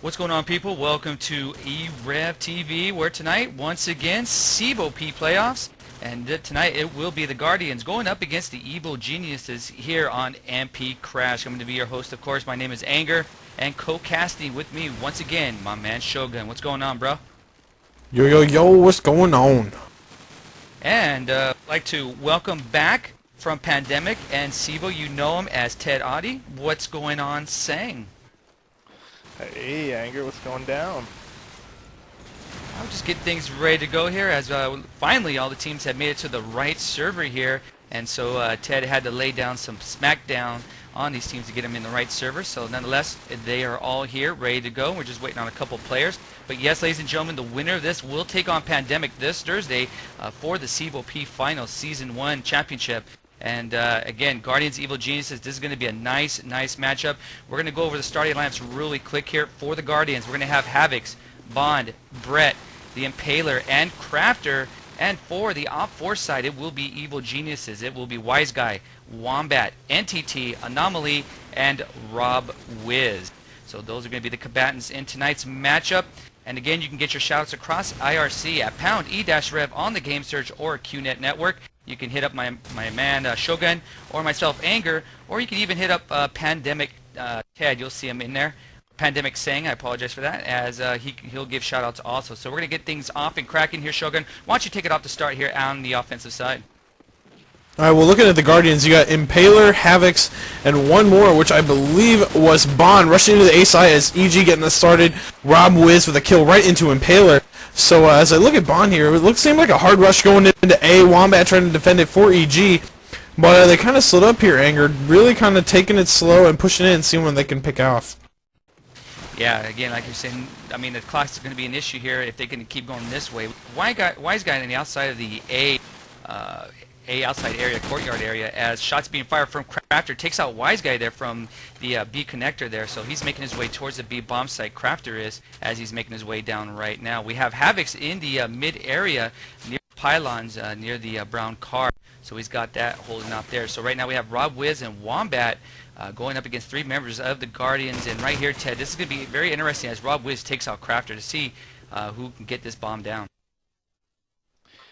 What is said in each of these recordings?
What's going on, people? Welcome to e-rev TV, where tonight, once again, CEVO P playoffs. And tonight it will be the Guardians going up against the Evil Geniuses here on MP Crash. I'm going to be your host, of course. My name is Anger, and co-casting with me once again, my man Shogun. What's going on, bro? Yo, yo, yo, what's going on? And I'd like to welcome back from Pandemic and CEVO. You know him as Ted Audi. What's going on, Sang? Hey, Anger, what's going down? I'll just get things ready to go here as finally all the teams have made it to the right server here, and so Ted had to lay down some smackdown on these teams to get them in the right server. So nonetheless, they are all here ready to go. We're just waiting on a couple players. But yes, ladies and gentlemen, the winner of this will take on Pandemic this Thursday for the CEVO P Finals Season 1 Championship. And again, Guardians, Evil Geniuses, this is going to be a nice matchup. We're going to go over the starting lineups really quick here for the Guardians. We're going to have Havocs, Bond, Brett, the Impaler, and Crafter. And for the Op 4 side, it will be Evil Geniuses. It will be Wise Guy, Wombat, NTT, Anomaly, and Rob Wiz. So those are going to be the combatants in tonight's matchup. And again, you can get your shoutouts across IRC at pound E-rev on the Game Search or QNet Network. You can hit up my man Shogun or myself Anger, or you can even hit up Pandemic Ted. You'll see him in there. Pandemic Sang, I apologize for that, as he'll give shoutouts also. So we're going to get things off and cracking here, Shogun. Why don't you take it off to start here on the offensive side? Alright, well, looking at the Guardians, you got Impaler, Havocs, and one more, which I believe was Bond, rushing into the A side as EG getting us started. Rob Wiz with a kill right into Impaler. So as I look at Bond here, it seemed like a hard rush going into A. Wombat trying to defend it for EG. But they kind of slid up here, Anger, really kind of taking it slow and pushing it and seeing when they can pick off. Yeah, again, like you're saying, I mean, the clock is going to be an issue here if they can keep going this way. Wise guy on the outside of the A outside area, courtyard area, as shots being fired from Crafter takes out Wise Guy there from the B connector there. So he's making his way towards the B bomb site. Crafter is, as he's making his way down right now. We have Havocs in the mid area near pylons near the brown car. So he's got that holding out there. So right now we have Rob Wiz and Wombat going up against three members of the Guardians. And right here, Ted, this is going to be very interesting as Rob Wiz takes out Crafter to see who can get this bomb down.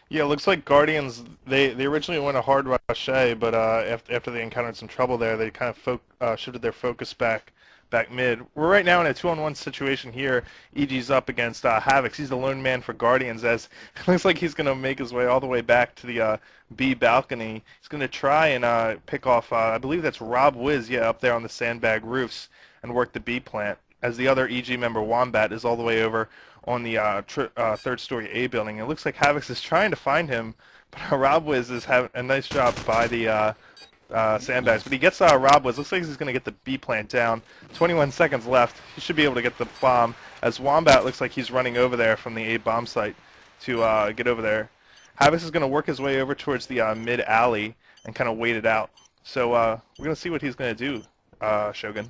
Yeah, it looks like Guardians, they originally went a hard rush A, but after they encountered some trouble there, they kind of shifted their focus back mid. We're right now in a 2-on-1 situation here. EG's up against Havocs. He's the lone man for Guardians, as it looks like he's going to make his way all the way back to the B balcony. He's going to try and pick off, I believe that's Rob Wiz, yeah, up there on the sandbag roofs, and work the B plant, as the other EG member, Wombat, is all the way over on the third-story A building. It looks like Havocs is trying to find him, but Rob Wiz is having a nice job by the sandbags. But he gets Rob Wiz. Looks like he's going to get the B plant down. 21 seconds left. He should be able to get the bomb, as Wombat looks like he's running over there from the A bomb site to get over there. Havocs is going to work his way over towards the mid-alley and kind of wait it out. So we're going to see what he's going to do, Shogun.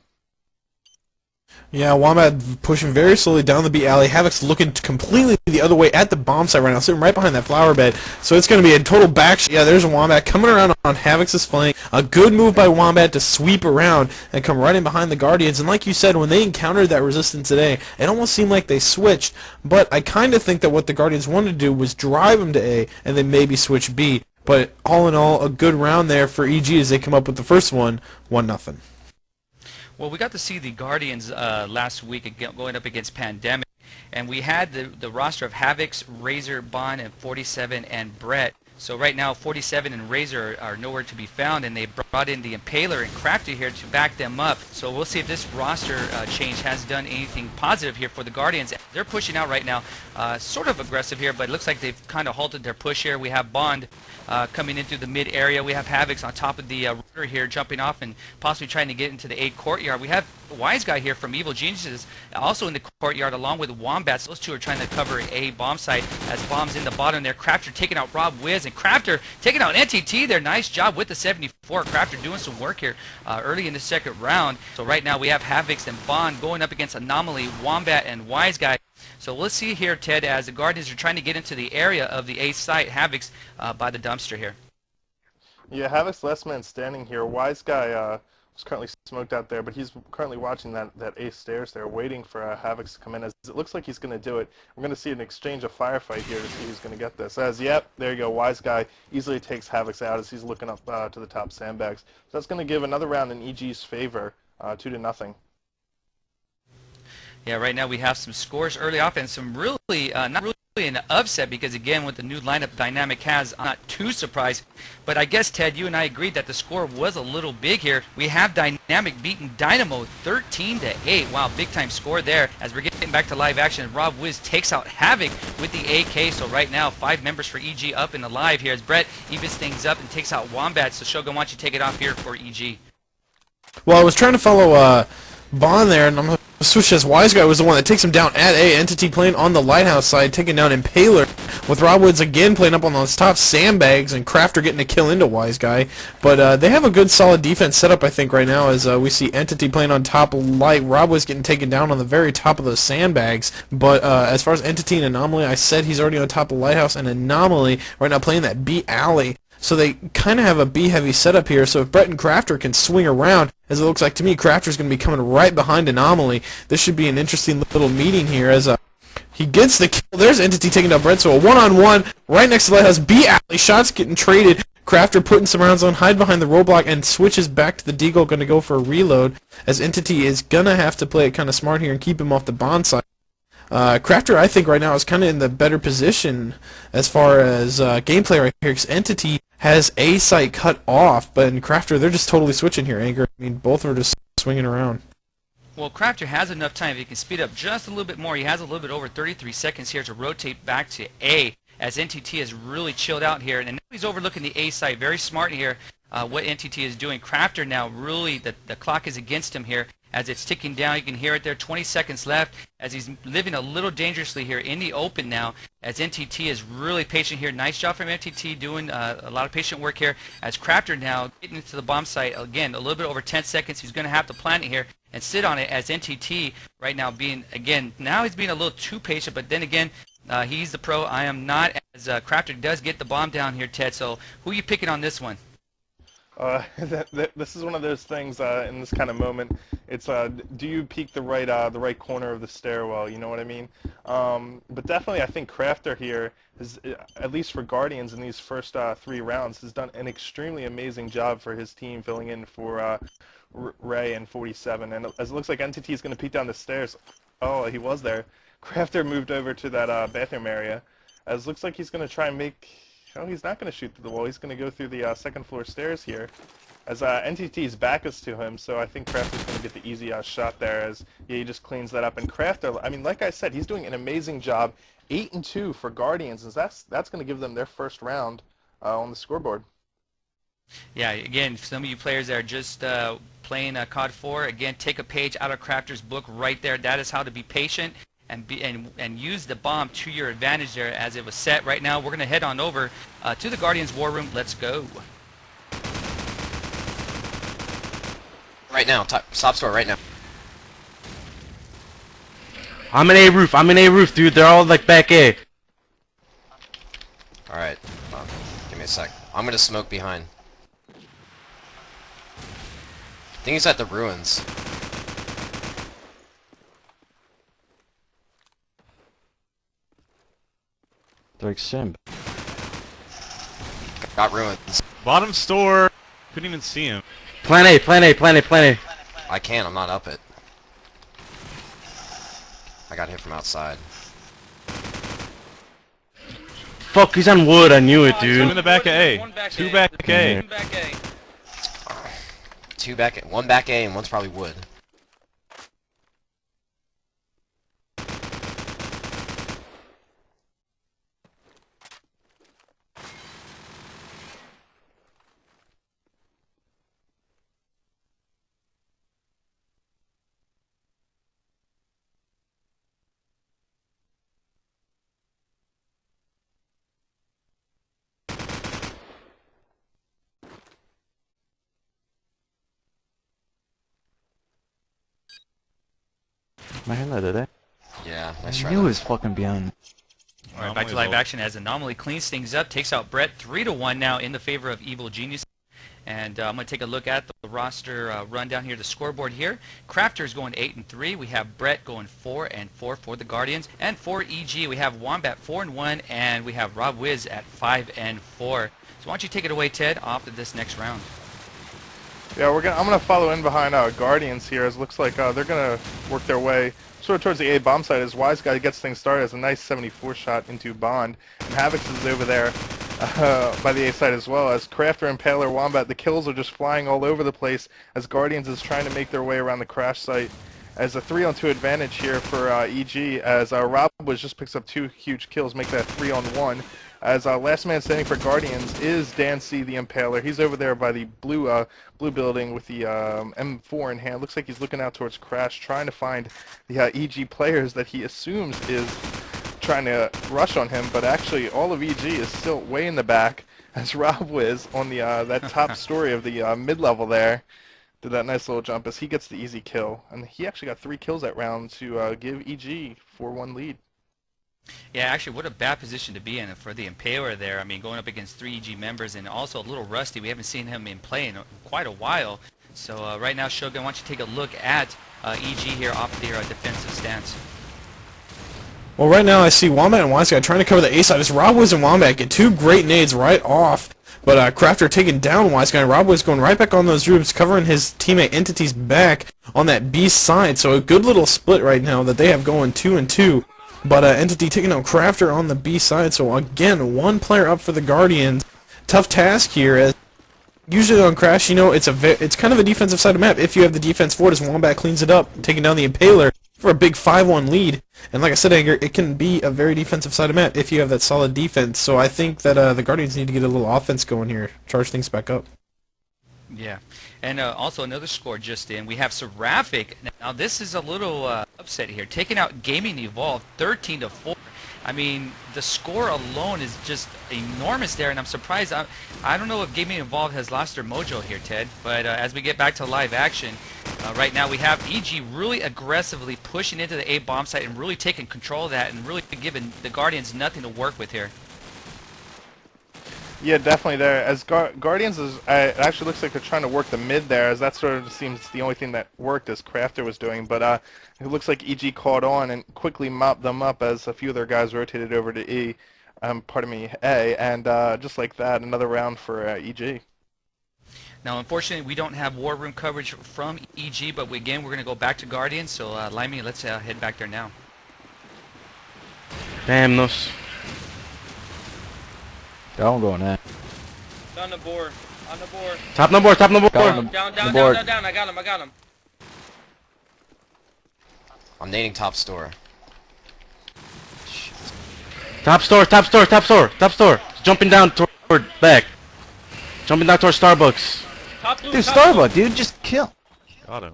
Yeah, Wombat pushing very slowly down the B alley. Havoc's looking completely the other way at the bomb site right now, sitting right behind that flower bed. So it's going to be a total back. Yeah, there's a Wombat coming around on Havoc's flank. A good move by Wombat to sweep around and come right in behind the Guardians. And like you said, when they encountered that resistance today, it almost seemed like they switched. But I kind of think that what the Guardians wanted to do was drive them to A and then maybe switch B. But all in all, a good round there for EG as they come up with the first one, 1-0. Well, we got to see the Guardians last week going up against Pandemic, and we had the roster of Havocs, Razor, Bond, and 47 and Brett. So right now 47 and Razor are nowhere to be found, and they brought in the Impaler and Crafter here to back them up. So we'll see if this roster change has done anything positive here for the Guardians. They're pushing out right now, sort of aggressive here, but it looks like they've kind of halted their push here. We have Bond coming into the mid area. We have Havocs on top of the router here, jumping off and possibly trying to get into the A courtyard. We have Wise Guy here from Evil Geniuses also in the courtyard along with Wombats. Those two are trying to cover A bomb site as bombs in the bottom there. Crafter taking out Rob Wiz, and Crafter taking out NTT there. Nice job with the 74. Crafter doing some work here early in the second round. So right now we have Havocs and Bond going up against Anomaly, Wombat, and Wise Guy. So let's see here, Ted, as the Guardians are trying to get into the area of the A site. Havocs by the dumpster here. Yeah, Havoc's last man standing here. Wise Guy is currently smoked out there, but he's currently watching that A stairs there, waiting for Havoc's to come in. As it looks like he's going to do it. We're going to see an exchange of firefight here to see who's going to get this. As, yep, there you go, Wise Guy easily takes Havoc's out as he's looking up to the top sandbags. So that's going to give another round in EG's favor, 2-0. Yeah, right now we have some scores early off and some really, not really an upset because, again, with the new lineup dynamic has, I'm not too surprised. But I guess, Ted, you and I agreed that the score was a little big here. We have Dynamic beating Dynamo 13-8. Wow, big-time score there. As we're getting back to live action, Rob Wiz takes out Havoc with the AK. So right now, 5 members for EG up and alive here as Brett evens things up and takes out Wombat. So Shogun, why don't you take it off here for EG? Well, I was trying to follow Bond there, and I'm going to switch as Wise Guy was the one that takes him down at A. Entity playing on the Lighthouse side, taking down Impaler, with Rob Woods again playing up on those top sandbags, and Crafter getting a kill into Wise Guy. But they have a good, solid defense setup, I think, right now, as we see Entity playing on top light. Rob Woods getting taken down on the very top of those sandbags. But as far as Entity and Anomaly, I said he's already on top of Lighthouse, and Anomaly right now playing that B alley. So they kind of have a B-heavy setup here, so if Brett and Crafter can swing around, as it looks like to me, Crafter's going to be coming right behind Anomaly. This should be an interesting little meeting here as he gets the kill. There's Entity taking down Brett, so a one-on-one right next to Lighthouse. B-alley, shots getting traded. Crafter putting some rounds on, hide behind the roadblock, and switches back to the Deagle, going to go for a reload, as Entity is going to have to play it kind of smart here and keep him off the Bond side. Crafter, I think, right now is kind of in the better position as far as gameplay right here, because Entity has A site cut off, but in Crafter, they're just totally switching here, Anchor. I mean, both are just swinging around. Well, Crafter has enough time. If he can speed up just a little bit more, he has a little bit over 33 seconds here to rotate back to A, as NTT has really chilled out here. And now he's overlooking the A site. Very smart here, what NTT is doing. Crafter now, really, the clock is against him here. As it's ticking down, you can hear it there, 20 seconds left, as he's living a little dangerously here in the open now, as NTT is really patient here. Nice job from NTT doing a lot of patient work here, as Crafter now getting into the bomb site, again, a little bit over 10 seconds. He's going to have to plant it here and sit on it, as NTT right now being, again, now he's being a little too patient, but then again, he's the pro. I am not, as Crafter does get the bomb down here, Ted. So who are you picking on this one? This is one of those things in this kind of moment. It's do you peek the right corner of the stairwell? You know what I mean? But definitely, I think Crafter here has, at least for Guardians in these first 3 rounds, has done an extremely amazing job for his team, filling in for Ray and 47. And as it looks like NTT is going to peek down the stairs. Oh, he was there. Crafter moved over to that bathroom area. As it looks like he's going to try and make. Oh, he's not going to shoot through the wall. He's going to go through the second floor stairs here. As NTT's back is to him, so I think Crafter's going to get the easy shot there as he just cleans that up. And Crafter, I mean, like I said, he's doing an amazing job. 8-2 for Guardians, as that's going to give them their first round on the scoreboard. Yeah, again, some of you players that are just playing COD 4, again, take a page out of Crafter's book right there. That is how to be patient. And use the bomb to your advantage there as it was set. Right now, we're going to head on over to the Guardians War Room. Let's go. Right now, stop store right now. I'm in A roof. I'm in A roof, dude. They're all like back A. All right, give me a sec. I'm gonna smoke behind. I think he's at the ruins. Like Simp. Got ruins. Bottom store. Couldn't even see him. Plan A, plan A, plan A, plan A. I can't. I'm not up it. I got hit from outside. Fuck, he's on wood. I knew it, dude. Two in the back of A. Two back A. Two back A. One back A and one's probably wood. My highlighted it. Yeah, nice I try. knew it was fucking beyond. All right, back to live action as Anomaly cleans things up, takes out Brett 3-1 now in the favor of Evil Genius. And I'm going to take a look at the roster rundown here, the scoreboard here. Crafter's going 8-3. We have Brett going 4-4 for the Guardians. And for EG, we have Wombat 4-1, and we have Rob Wiz at 5-4. So why don't you take it away, Ted, off to this next round. Yeah, I'm gonna follow in behind Guardians here. As it looks like they're gonna work their way sort of towards the A bomb site. As Wise Guy gets things started, as a nice 74 shot into Bond, and Havix is over there by the A site as well. As Crafter, Impaler, Wombat, the kills are just flying all over the place. As Guardians is trying to make their way around the crash site. As a 3-on-2 advantage here for EG. As Rob was just picks up 2 huge kills, make that 3-on-1. As last man standing for Guardians is Dan C. the Impaler. He's over there by the blue building with the M4 in hand. Looks like he's looking out towards Crash, trying to find the EG players that he assumes is trying to rush on him. But actually, all of EG is still way in the back. As Rob Wiz on the that top story of the mid-level there did that nice little jump as he gets the easy kill. And he actually got 3 kills that round to give EG 4-1 lead. Yeah, actually, what a bad position to be in for the Impaler there. I mean, going up against 3 EG members and also a little rusty. We haven't seen him in play in quite a while. So right now, Shogun, why don't you take a look at EG here off their defensive stance. Well, right now I see Wombat and Wise Guy trying to cover the A side. As Rob Wiz and Wombat get 2 great nades right off. But Crafter taking down Wise Guy, and Rob Wiz going right back on those roofs, covering his teammate Entity's back on that B side. So a good little split right now that they have going 2-2. But Entity taking out Crafter on the B side, so again, 1 player up for the Guardians. Tough task here, as usually on Crash, you know, it's kind of a defensive side of the map. If you have the defense for it, as Wombat cleans it up, taking down the Impaler for a big 5-1 lead. And like I said, Edgar, it can be a very defensive side of the map if you have that solid defense. So I think that the Guardians need to get a little offense going here, charge things back up. Yeah, and also another score just in. We have Seraphic. Now this is a little upset here, taking out Gaming Evolved 13-4. I mean, the score alone is just enormous there, and I'm surprised. I don't know if Gaming Evolved has lost their mojo here, Ted. But as we get back to live action, right now we have EG really aggressively pushing into the A bomb site and really taking control of that and really giving the Guardians nothing to work with here. Yeah, definitely there. As Guardians is, it actually looks like they're trying to work the mid there, as that sort of seems the only thing that worked as Crafter was doing. But it looks like EG caught on and quickly mopped them up as a few of their guys rotated over to A, and just like that, another round for EG. Now, unfortunately, we don't have war room coverage from EG, but again, we're going to go back to Guardians. So, Limey, let's head back there now. Damnos. Don't go on that. On the board. On the board. Top no board, top no board. Down, down. I got him. I'm nading top store. Top store. Jumping down toward back. Jumping down toward Starbucks. Top blue. Dude, Starbucks, dude, just kill. Got him.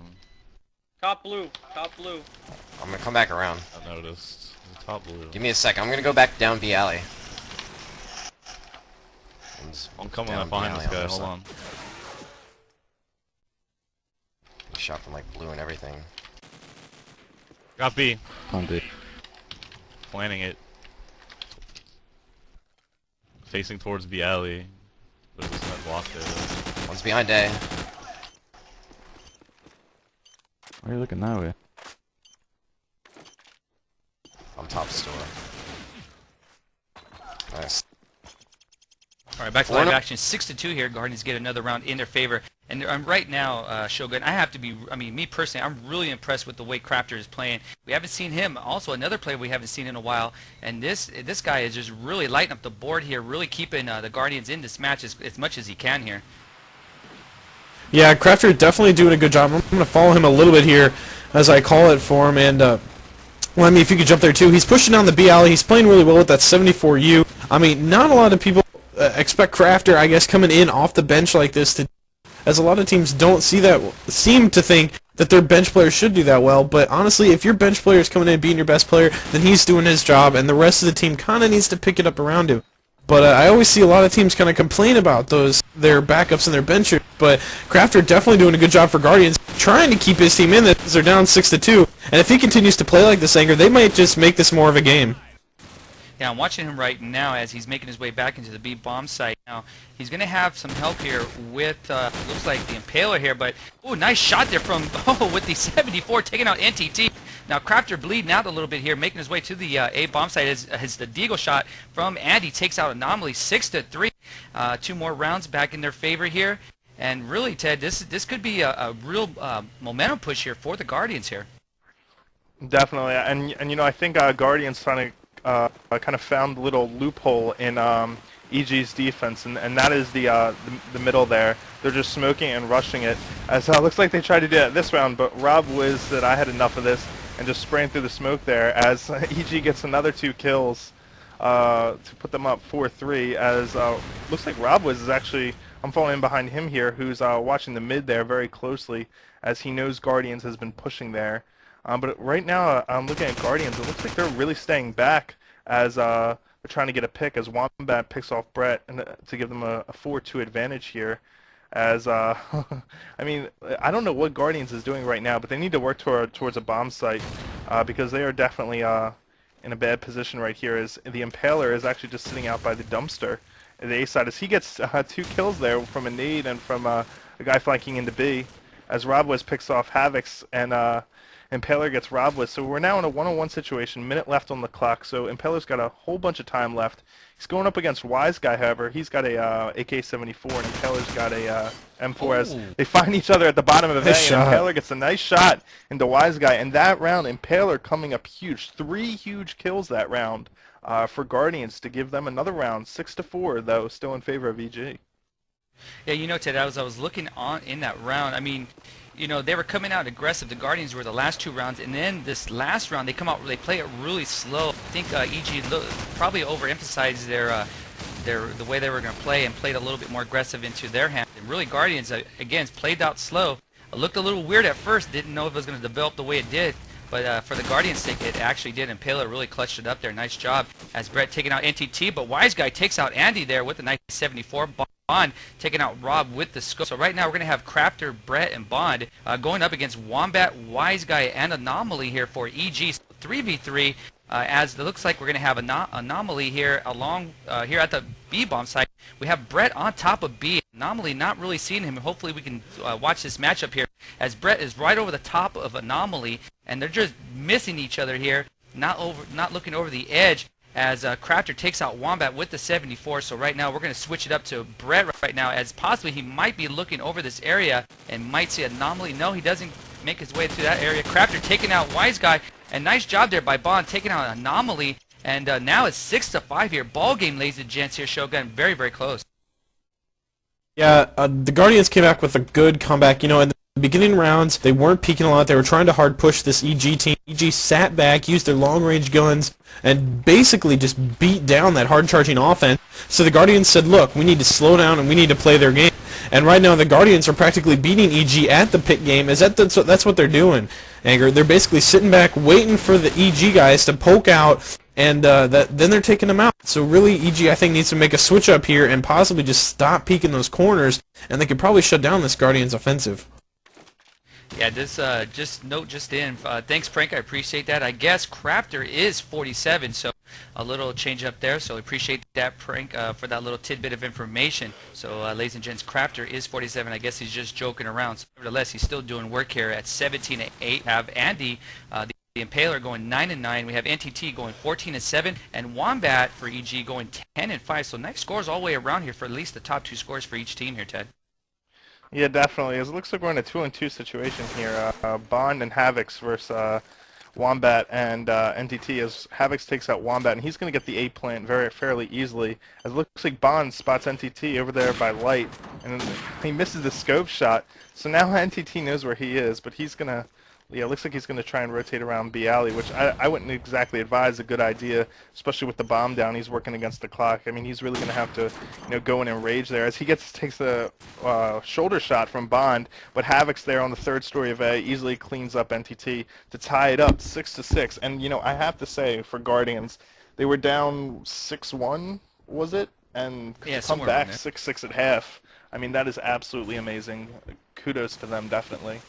Top blue. I'm gonna come back around. I noticed. The top blue. Give me a sec. I'm gonna go back down B alley. I'm coming down up behind B this alley guy. Hold on. Shot from like blue and everything. Got B. On B. Planning it. Facing towards B alley. There's this net block there. One's behind A. Why are you looking that way? I'm top store. Nice. All right, back to live action. 6-2 here. Guardians get another round in their favor. And right now, Shogun, I have to be, I mean, me personally, I'm really impressed with the way Crafter is playing. We haven't seen him. Also, another player we haven't seen in a while. And this guy is just really lighting up the board here, really keeping the Guardians in this match as much as he can here. Yeah, Crafter definitely doing a good job. I'm going to follow him a little bit here as I call it for him. And, well, I mean, if you could jump there too. He's pushing down the B alley. He's playing really well with that 74U. I mean, not a lot of people expect Crafter, I guess, coming in off the bench like this to, as a lot of teams don't seem to think that their bench players should do that well. But honestly, if your bench player is coming in and being your best player, then he's doing his job, and the rest of the team kind of needs to pick it up around him. But I always see a lot of teams kind of complain about their backups and their benchers. But Crafter definitely doing a good job for Guardians, trying to keep his team in this. They're down 6-2, and if he continues to play like this, Anger, they might just make this more of a game. Yeah, I'm watching him right now as he's making his way back into the B bomb site. Now, he's going to have some help here with, looks like the Impaler here, but, oh, nice shot there from, with the 74 taking out NTT. Now, Crafter bleeding out a little bit here, making his way to the A bomb site as the Deagle shot from Andy takes out Anomaly 6-3. 2 more rounds back in their favor here. And really, Ted, this could be a real momentum push here for the Guardians here. Definitely, and you know, I think Guardians trying to kind of found a little loophole in EG's defense, and that is the middle there. They're just smoking and rushing it. As looks like they tried to do that this round, but Rob Wiz said I had enough of this and just spraying through the smoke there. As EG gets another 2 kills to put them up 4-3. As looks like Rob Wiz is actually, I'm falling in behind him here, who's watching the mid there very closely, as he knows Guardians has been pushing there. But right now, I'm looking at Guardians. It looks like they're really staying back as they're trying to get a pick as Wombat picks off Brett and to give them a 4-2 advantage here. As I mean, I don't know what Guardians is doing right now, but they need to work towards a bomb site because they are definitely in a bad position right here. As the Impaler is actually just sitting out by the dumpster, the A side, as he gets 2 kills there from a nade and from a guy flanking into B. As Rob Wiz picks off Havocs and Impaler gets Rob Wiz. So we're now in a 1-on-1 situation, minute left on the clock. So Impaler's got a whole bunch of time left. He's going up against Wise Guy, however. He's got a AK-74 and Impaler's got a M4 as they find each other at the bottom of A. Nice And shot. Impaler gets a nice shot into Wise Guy. And that round, Impaler coming up huge. 3 huge kills that round for Guardians to give them another round. 6-4, though, still in favor of EG. Yeah, you know, Ted, I was looking on in that round. I mean, you know, they were coming out aggressive. The Guardians were the last 2 rounds, and then this last round they come out, they play it really slow. I think EG probably overemphasized the way they were going to play and played a little bit more aggressive into their hand. And really, Guardians again played out slow. It looked a little weird at first. Didn't know if it was going to develop the way it did. But for the Guardians' sake, it actually did, and Impaler really clutched it up there. Nice job as Brett taking out NTT, but Wise Guy takes out Andy there with a nice 74. Bond taking out Rob with the scope. So right now we're going to have Crafter, Brett, and Bond going up against Wombat, Wise Guy, and Anomaly here for EG. So 3v3 as it looks like we're going to have Anomaly here along here at the B bomb site. We have Brett on top of B. Anomaly not really seeing him. Hopefully we can watch this matchup here as Brett is right over the top of Anomaly, and they're just missing each other here, not looking over the edge. As Crafter takes out Wombat with the 74. So right now we're going to switch it up to Brett right now, as possibly he might be looking over this area and might see Anomaly. No, he doesn't make his way to that area. Crafter taking out Wise Guy, and nice job there by Bond taking out Anomaly. And now it's 6-5 here. Ball game, ladies and gents here, Shogun. Very, very close. Yeah, the Guardians came back with a good comeback. You know, in the beginning rounds, they weren't peeking a lot. They were trying to hard push this EG team. EG sat back, used their long-range guns, and basically just beat down that hard-charging offense. So the Guardians said, look, we need to slow down and we need to play their game. And right now the Guardians are practically beating EG at the pick game. That's what they're doing, Anger. They're basically sitting back, waiting for the EG guys to poke out, and then they're taking them out. So really, EG, I think, needs to make a switch up here and possibly just stop peeking those corners, and they could probably shut down this Guardians offensive. Yeah, this just in. Thanks, Frank. I appreciate that. I guess Crafter is 47, so a little change up there. So I appreciate that, Frank, for that little tidbit of information. So, ladies and gents, Crafter is 47. I guess he's just joking around. So, nevertheless, he's still doing work here at 17-8. Have Andy, the Impaler, going 9-9. We have NTT going 14-7, and Wombat for EG going 10-5. So nice scores all the way around here for at least the top 2 scores for each team here, Ted. Yeah, definitely. It looks like we're in a 2-on-2 situation here. Bond and Havocs versus Wombat and NTT, as Havocs takes out Wombat, and he's going to get the A plant fairly easily. As it looks like Bond spots NTT over there by light, and he misses the scope shot. So now NTT knows where he is, but he's going to, yeah, it looks like he's going to try and rotate around B alley, which I wouldn't exactly advise a good idea, especially with the bomb down. He's working against the clock. I mean, he's really going to have to, you know, go in and rage there as he takes a shoulder shot from Bond, but Havoc's there on the 3rd story of A easily cleans up NTT to tie it up 6-6. And you know, I have to say, for Guardians, they were down 6-1, was it? And yeah, come back 6-6 at half. I mean, that is absolutely amazing. Kudos to them, definitely.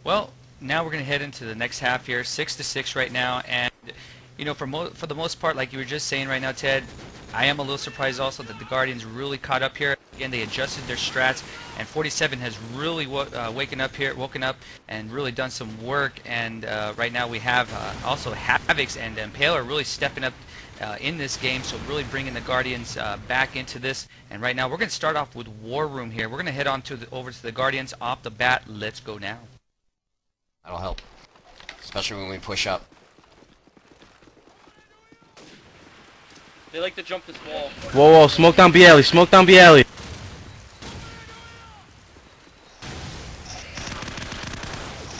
Well, now we're going to head into the next half here, 6-6 right now, and you know, for the most part, like you were just saying right now, Ted, I am a little surprised also that the Guardians really caught up here. Again, they adjusted their strats, and 47 has really woken up and really done some work. And right now we have also Havocs and Impaler really stepping up in this game, so really bringing the Guardians back into this. And right now we're going to start off with War Room here. We're going to head on over to the Guardians off the bat. Let's go now. That'll help, especially when we push up. They like to jump this wall. Whoa, whoa, smoke down B alley, smoke down B alley.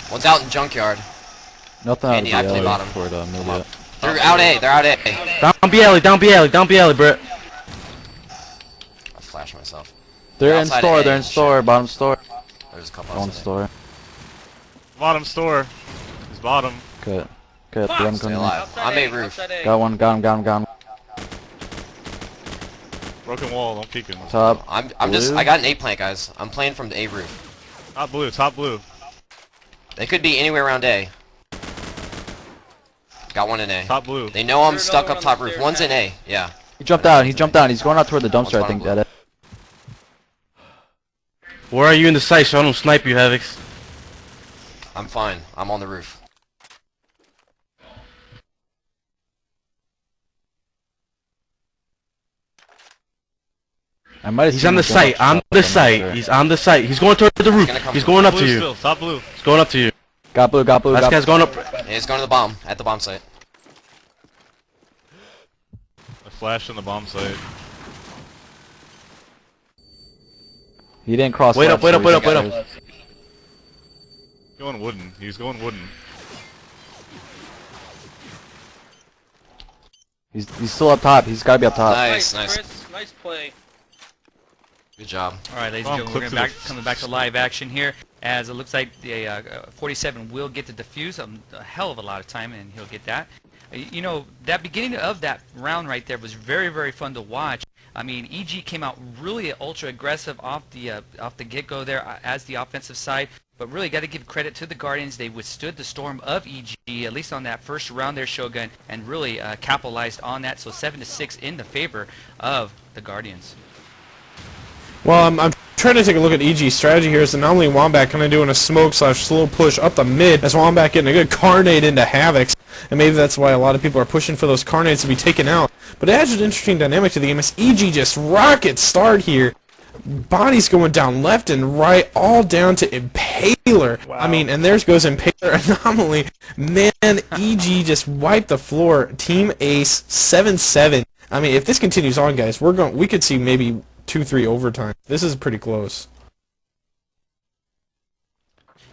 One's out in junkyard. Nothing out of Andy, I play the bottom. for the mid yet. They're out A. They're out A. Down B alley, down B alley, down B alley, Brett. I flashed myself. They're in outside store, A, they're in shit. store, bottom store. There's a couple One outside A. store. Bottom store. He's bottom. Good. Good, Fuck! let him Stay come in. alive. Outside I'm A, A roof. outside A. Got one, got him, got him. Broken wall. Don't peek him. Top. I'm just. Blue. I got an A plant, guys. I'm playing from the A roof. Top blue. Top blue. They could be anywhere around A. Got one in A. Top blue. They know I'm There's stuck another up one on top the roof. stairs, One's in Matt. A. Yeah. He jumped down, he jumped down. He's going out toward the dumpster, I One's think, bottom that Where are you in the site so I don't snipe you, Havocs? I'm fine. I'm on the roof. I might have He's seen on the him going site, up on top, the I'm not site. sure. He's on the site. He's going toward the roof. gonna come He's from going up to Blue you. still. Top blue. He's going up to you. Got blue, got blue, Last got guy's going up. Yeah, he's going to the bomb. At the bomb site. A flash in the bomb site. He didn't cross Wait left, up, wait so up, he wait up, got wait up. those. Going wooden. He's going wooden. He's still up top. He's got to be up top. Nice, Nice, nice. Chris. Nice play. Good job. All right, ladies Oh, and gentlemen, clip we're to the- coming back to live action here, as it looks like the 47 will get to defuse a hell of a lot of time, and he'll get that. You know, that beginning of that round right there was very, very fun to watch. I mean, EG came out really ultra aggressive off the get-go there as the offensive side, but really got to give credit to the Guardians. They withstood the storm of EG, at least on that first round there, Shogun, and really capitalized on that. So 7-6 in the favor of the Guardians. Well, I'm trying to take a look at EG's strategy here. Is anomaly Wombat kind of doing a smoke/slow push up the mid as Wombat getting a good carnade into Havocs, and maybe that's why a lot of people are pushing for those carnades to be taken out. But it adds an interesting dynamic to the game as EG just rocket start here. Bodies going down left and right, all down to Impaler. Wow. I mean, and there goes Impaler Anomaly. Man, EG just wiped the floor. Team Ace 7-7. I mean, if this continues on, guys, we could see maybe 2-3 overtime. This is pretty close.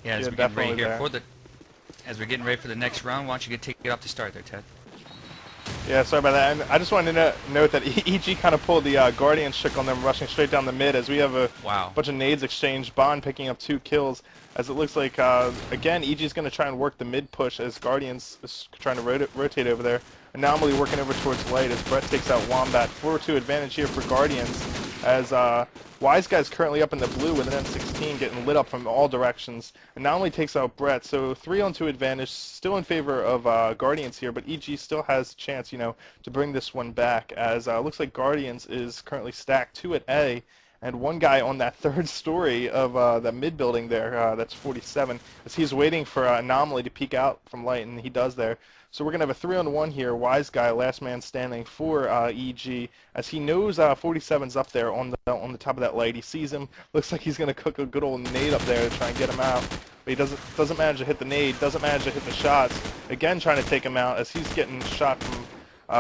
Yeah, as Yeah, we're getting ready definitely here there. for the next round, why don't you take it off to start there, Ted? Yeah, sorry about that. And I just wanted to note that EG kind of pulled the Guardians trick on them, rushing straight down the mid as we have a Wow. bunch of nades exchanged. Bond picking up 2 kills as it looks like, again, EG is going to try and work the mid push as Guardians is trying to rotate over there. Anomaly working over towards light as Brett takes out Wombat. 4-2 advantage here for Guardians as Wise Guy's currently up in the blue with an M16 getting lit up from all directions. Anomaly takes out Brett, so 3-on-2 advantage, still in favor of Guardians here, but EG still has a chance, you know, to bring this one back as looks like Guardians is currently stacked 2 at A, and one guy on that third story of the mid building there, that's 47, as he's waiting for Anomaly to peek out from light, and he does there. So we're going to have a 3-on-1 here. Wise Guy, last man standing for EG, as he knows 47's up there on the top of that light. He sees him. Looks like he's going to cook a good old nade up there to try and get him out. But he doesn't manage to hit the nade, doesn't manage to hit the shots. Again, trying to take him out as he's getting shot from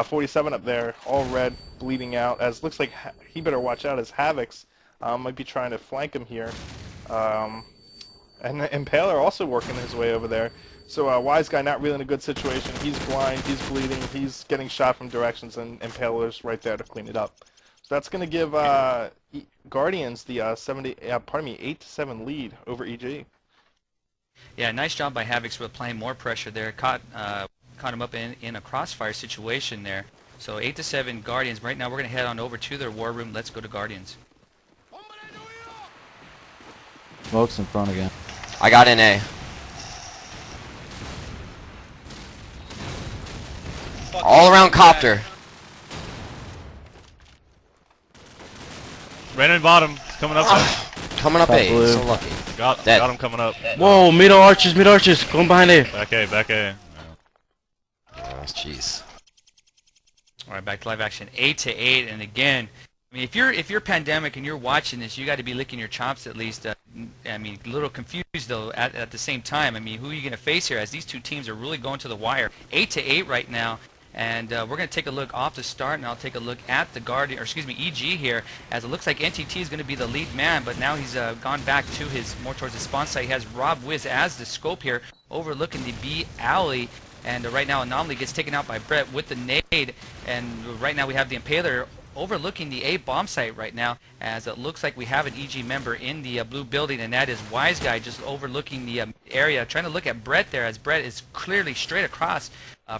47 up there, all red, bleeding out. As looks like he better watch out as Havocs might be trying to flank him here. And Impaler also working his way over there. So Wise Guy not really in a good situation. He's blind, he's bleeding, he's getting shot from directions, and Impaler's right there to clean it up. So that's going to give Guardians the 8-7 lead over EG. Yeah, nice job by Havocs with playing more pressure there. Caught him up in a crossfire situation there. So 8-7 Guardians. Right now we're going to head on over to their war room. Let's go to Guardians. Smoke's in front again. I got an A. fucking All around scumbag. copter. Brandon bottom. He's coming up. Coming up Top A. blue. So lucky. Got Dead. him coming up. Whoa, middle arches, going behind A. Back A, back A. Oh, jeez. All right, back to live action, 8-8, and again, I mean, if you're pandemic and you're watching this, you got to be licking your chops at least. I mean, a little confused though at the same time. I mean, who are you going to face here? As these two teams are really going to the wire, 8-8 right now. And we're going to take a look off the start, and I'll take a look at the Guardian, or excuse me, EG here, as it looks like NTT is going to be the lead man, but now he's gone back to more towards the spawn site. He has Rob Wiz as the scope here, overlooking the B alley, and right now Anomaly gets taken out by Brett with the nade, and right now we have the Impaler overlooking the A bomb site right now, as it looks like we have an EG member in the blue building, and that is Wise Guy just overlooking the area, trying to look at Brett there, as Brett is clearly straight across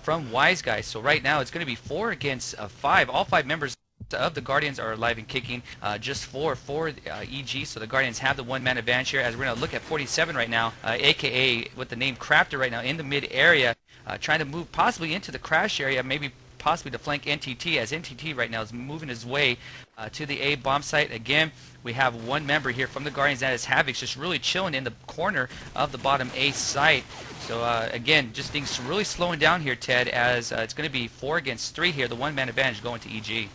from Wise Guy. So right now it's going to be 4 against 5. All 5 members of the Guardians are alive and kicking, just 4 for EG, so the Guardians have the one-man advantage here, as we're going to look at 47 right now, aka with the name Crafter right now in the mid area, trying to move possibly into the crash area, maybe possibly to flank NTT, as NTT right now is moving his way to the A bomb site. Again, we have one member here from the Guardians, that is Havoc, just really chilling in the corner of the bottom A site. So again, just things really slowing down here, Ted, as it's going to be 4 against 3 here, the one-man advantage going to EG.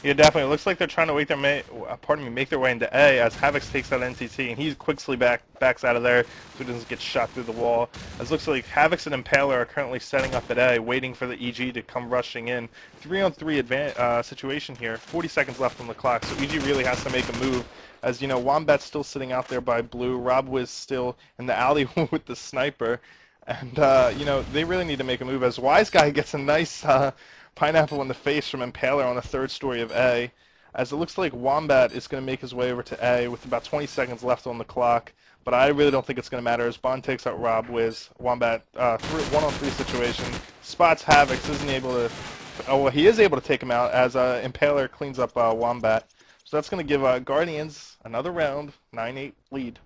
Yeah, definitely. It looks like they're trying to make their way into A, as Havoc takes out NTT, and he quickly backs out of there so he doesn't get shot through the wall. As it looks like Havoc and Impaler are currently setting up at A, waiting for the EG to come rushing in. 3-on-3 situation here. 40 seconds left on the clock, so EG really has to make a move. As you know, Wombat's still sitting out there by blue. Rob Wiz still in the alley with the sniper, and you know, they really need to make a move. As Wise Guy gets a nice pineapple in the face from Impaler on the 3rd story of A, as it looks like Wombat is going to make his way over to A with about 20 seconds left on the clock, but I really don't think it's going to matter, as Bond takes out Rob Wiz. Wombat, 1-on-3 situation, spots Havoc, isn't able to, oh, well, he is able to take him out, as Impaler cleans up Wombat. So that's going to give Guardians another round, 9-8 lead.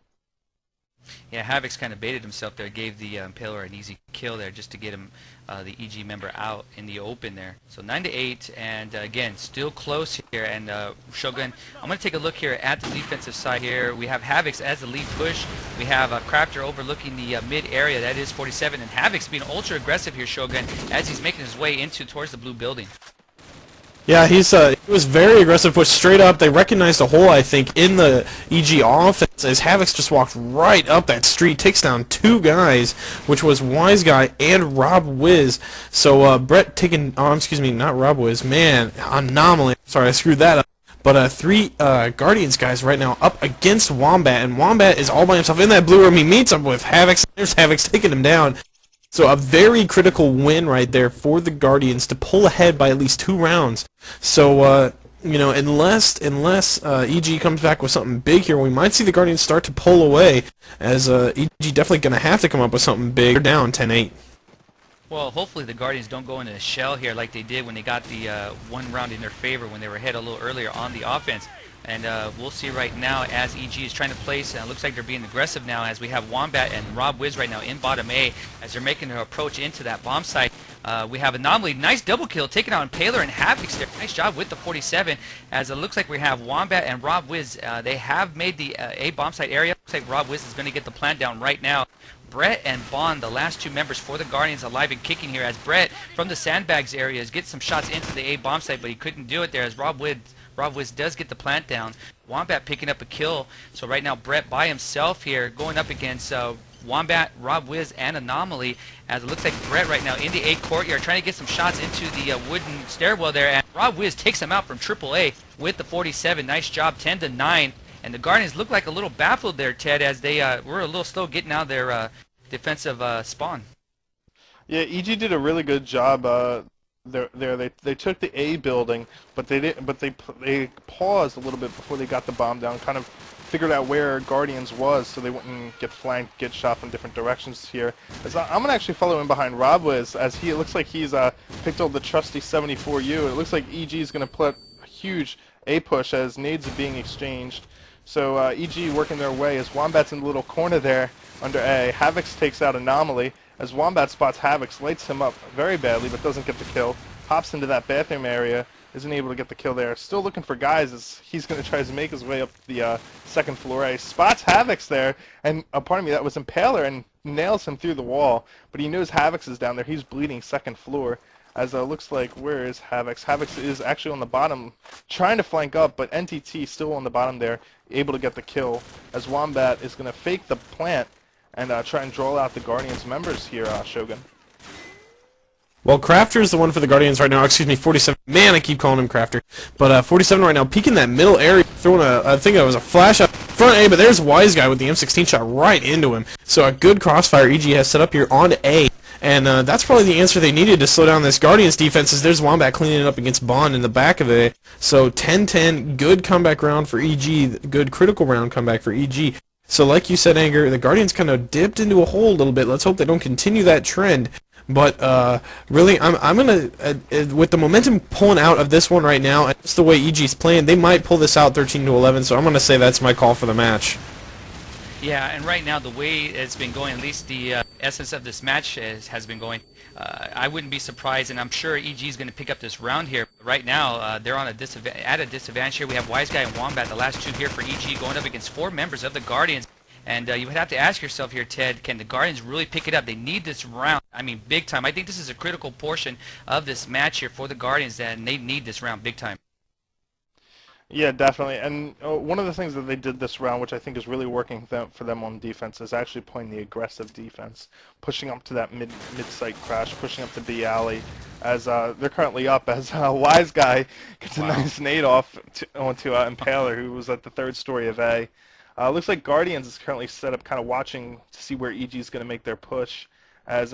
Yeah, Havoc's kind of baited himself there, gave the Impaler an easy kill there just to get him, the EG member, out in the open there. So 9-8, and again, still close here. And Shogun, I'm going to take a look here at the defensive side here. We have Havoc's as the lead push. We have Crafter overlooking the mid area, that is 47, and Havoc's being ultra aggressive here, Shogun, as he's making his way towards the blue building. Yeah, he was very aggressive, pushed straight up. They recognized a hole, I think, in the EG offense, as Havoc's just walked right up that street, takes down 2 guys, which was Wise Guy and Rob Wiz. So Brett taking, oh, excuse me, not Rob Wiz, man, Anomaly. Sorry, I screwed that up. But 3 Guardians guys right now up against Wombat, and Wombat is all by himself in that blue room. He meets up with Havoc's. There's Havoc's taking him down. So a very critical win right there for the Guardians to pull ahead by at least 2 rounds. So, you know, unless EG comes back with something big here, we might see the Guardians start to pull away, as EG definitely going to have to come up with something big. They're down 10-8. Well, hopefully the Guardians don't go into a shell here like they did when they got the 1 round in their favor when they were ahead a little earlier on the offense. And we'll see right now as EG is trying to place, and it looks like they're being aggressive now, as we have Wombat and Rob Wiz right now in bottom A as they're making their approach into that bomb site. We have Anomaly, nice double kill, taking out Impaler and Havoc there. Nice job with the 47, as it looks like we have Wombat and Rob Wiz. They have made the A bomb site area. Looks like Rob Wiz is going to get the plant down right now. Brett and Bond, the last 2 members for the Guardians, alive and kicking here, as Brett from the sandbags areas gets some shots into the A bomb site, but he couldn't do it there, as Rob Wiz does get the plant down. Wombat picking up a kill. So right now Brett by himself here, going up against Wombat, Rob Wiz, and Anomaly, as it looks like Brett right now in the A courtyard trying to get some shots into the wooden stairwell there, and Rob Wiz takes him out from AAA with the 47. Nice job, 10-9. And the Guardians look like a little baffled there, Ted, as they were a little slow getting out of their defensive spawn. Yeah, EG did a really good job. They took the A building, but they paused a little bit before they got the bomb down. Kind of figured out where Guardians was, so they wouldn't get flanked, get shot from different directions here. As I'm gonna actually follow in behind Rob Wiz, as it looks like he's picked up the trusty 74U. It looks like EG is gonna put a huge A push as nades are being exchanged. So EG working their way as Wombat's in the little corner there under A. Havoc takes out Anomaly, as Wombat spots Havoc, lights him up very badly, but doesn't get the kill. Hops into that bathroom area, isn't able to get the kill there. Still looking for guys as he's going to try to make his way up the second floor. He spots Havoc's there, and pardon me, that was Impaler, and nails him through the wall. But he knows Havoc's is down there. He's bleeding second floor. As looks like, where is Havoc's? Havoc's is actually on the bottom, trying to flank up, but NTT still on the bottom there, able to get the kill. As Wombat is going to fake the plant and try and draw out the Guardians members here, Shogun. Well, Crafter is the one for the Guardians right now. Excuse me, 47. Man, I keep calling him Crafter. But 47 right now, peeking that middle area, throwing I think it was a flash up front A, but there's Wise Guy with the M16 shot right into him. So a good crossfire EG has set up here on A. And that's probably the answer they needed to slow down this Guardians defense, is there's Wombat cleaning it up against Bond in the back of it. So 10-10, good comeback round for EG, good critical round comeback for EG. So like you said, Anger, the Guardians kind of dipped into a hole a little bit. Let's hope they don't continue that trend. But really, I'm gonna with the momentum pulling out of this one right now, and it's the way EG's playing, they might pull this out 13-11. So I'm gonna say that's my call for the match. Yeah, and right now the way it's been going, at least the essence of this match has been going, I wouldn't be surprised, and I'm sure EG is going to pick up this round here. Right now, they're on at a disadvantage here. We have Wise Guy and Wombat, the last two here for EG, going up against 4 members of the Guardians. And you would have to ask yourself here, Ted, can the Guardians really pick it up? They need this round. I mean, big time. I think this is a critical portion of this match here for the Guardians, and they need this round big time. Yeah, definitely. And one of the things that they did this round, which I think is really working for them on defense, is actually playing the aggressive defense, pushing up to that mid-site crash, pushing up to B alley, as they're currently up, as Wise Guy gets a nice nade off onto Impaler, who was at the 3rd story of A. Looks like Guardians is currently set up, kind of watching to see where EG is going to make their push, as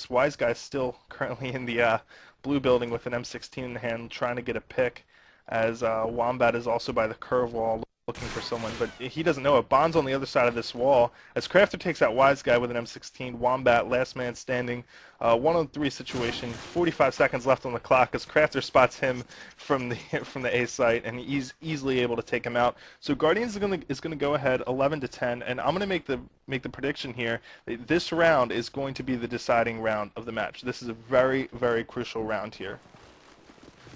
Wise Guy is still currently in the blue building with an M16 in hand, trying to get a pick, as Wombat is also by the curve wall looking for someone, but he doesn't know it. Bond's on the other side of this wall, as Crafter takes out Wise Guy with an M16. Wombat, last man standing, 1-on-3 situation, 45 seconds left on the clock, as Crafter spots him from the A site, and he's easily able to take him out. So Guardians is gonna go ahead 11-10, and I'm gonna make the prediction here that this round is going to be the deciding round of the match. This is a very, very crucial round here.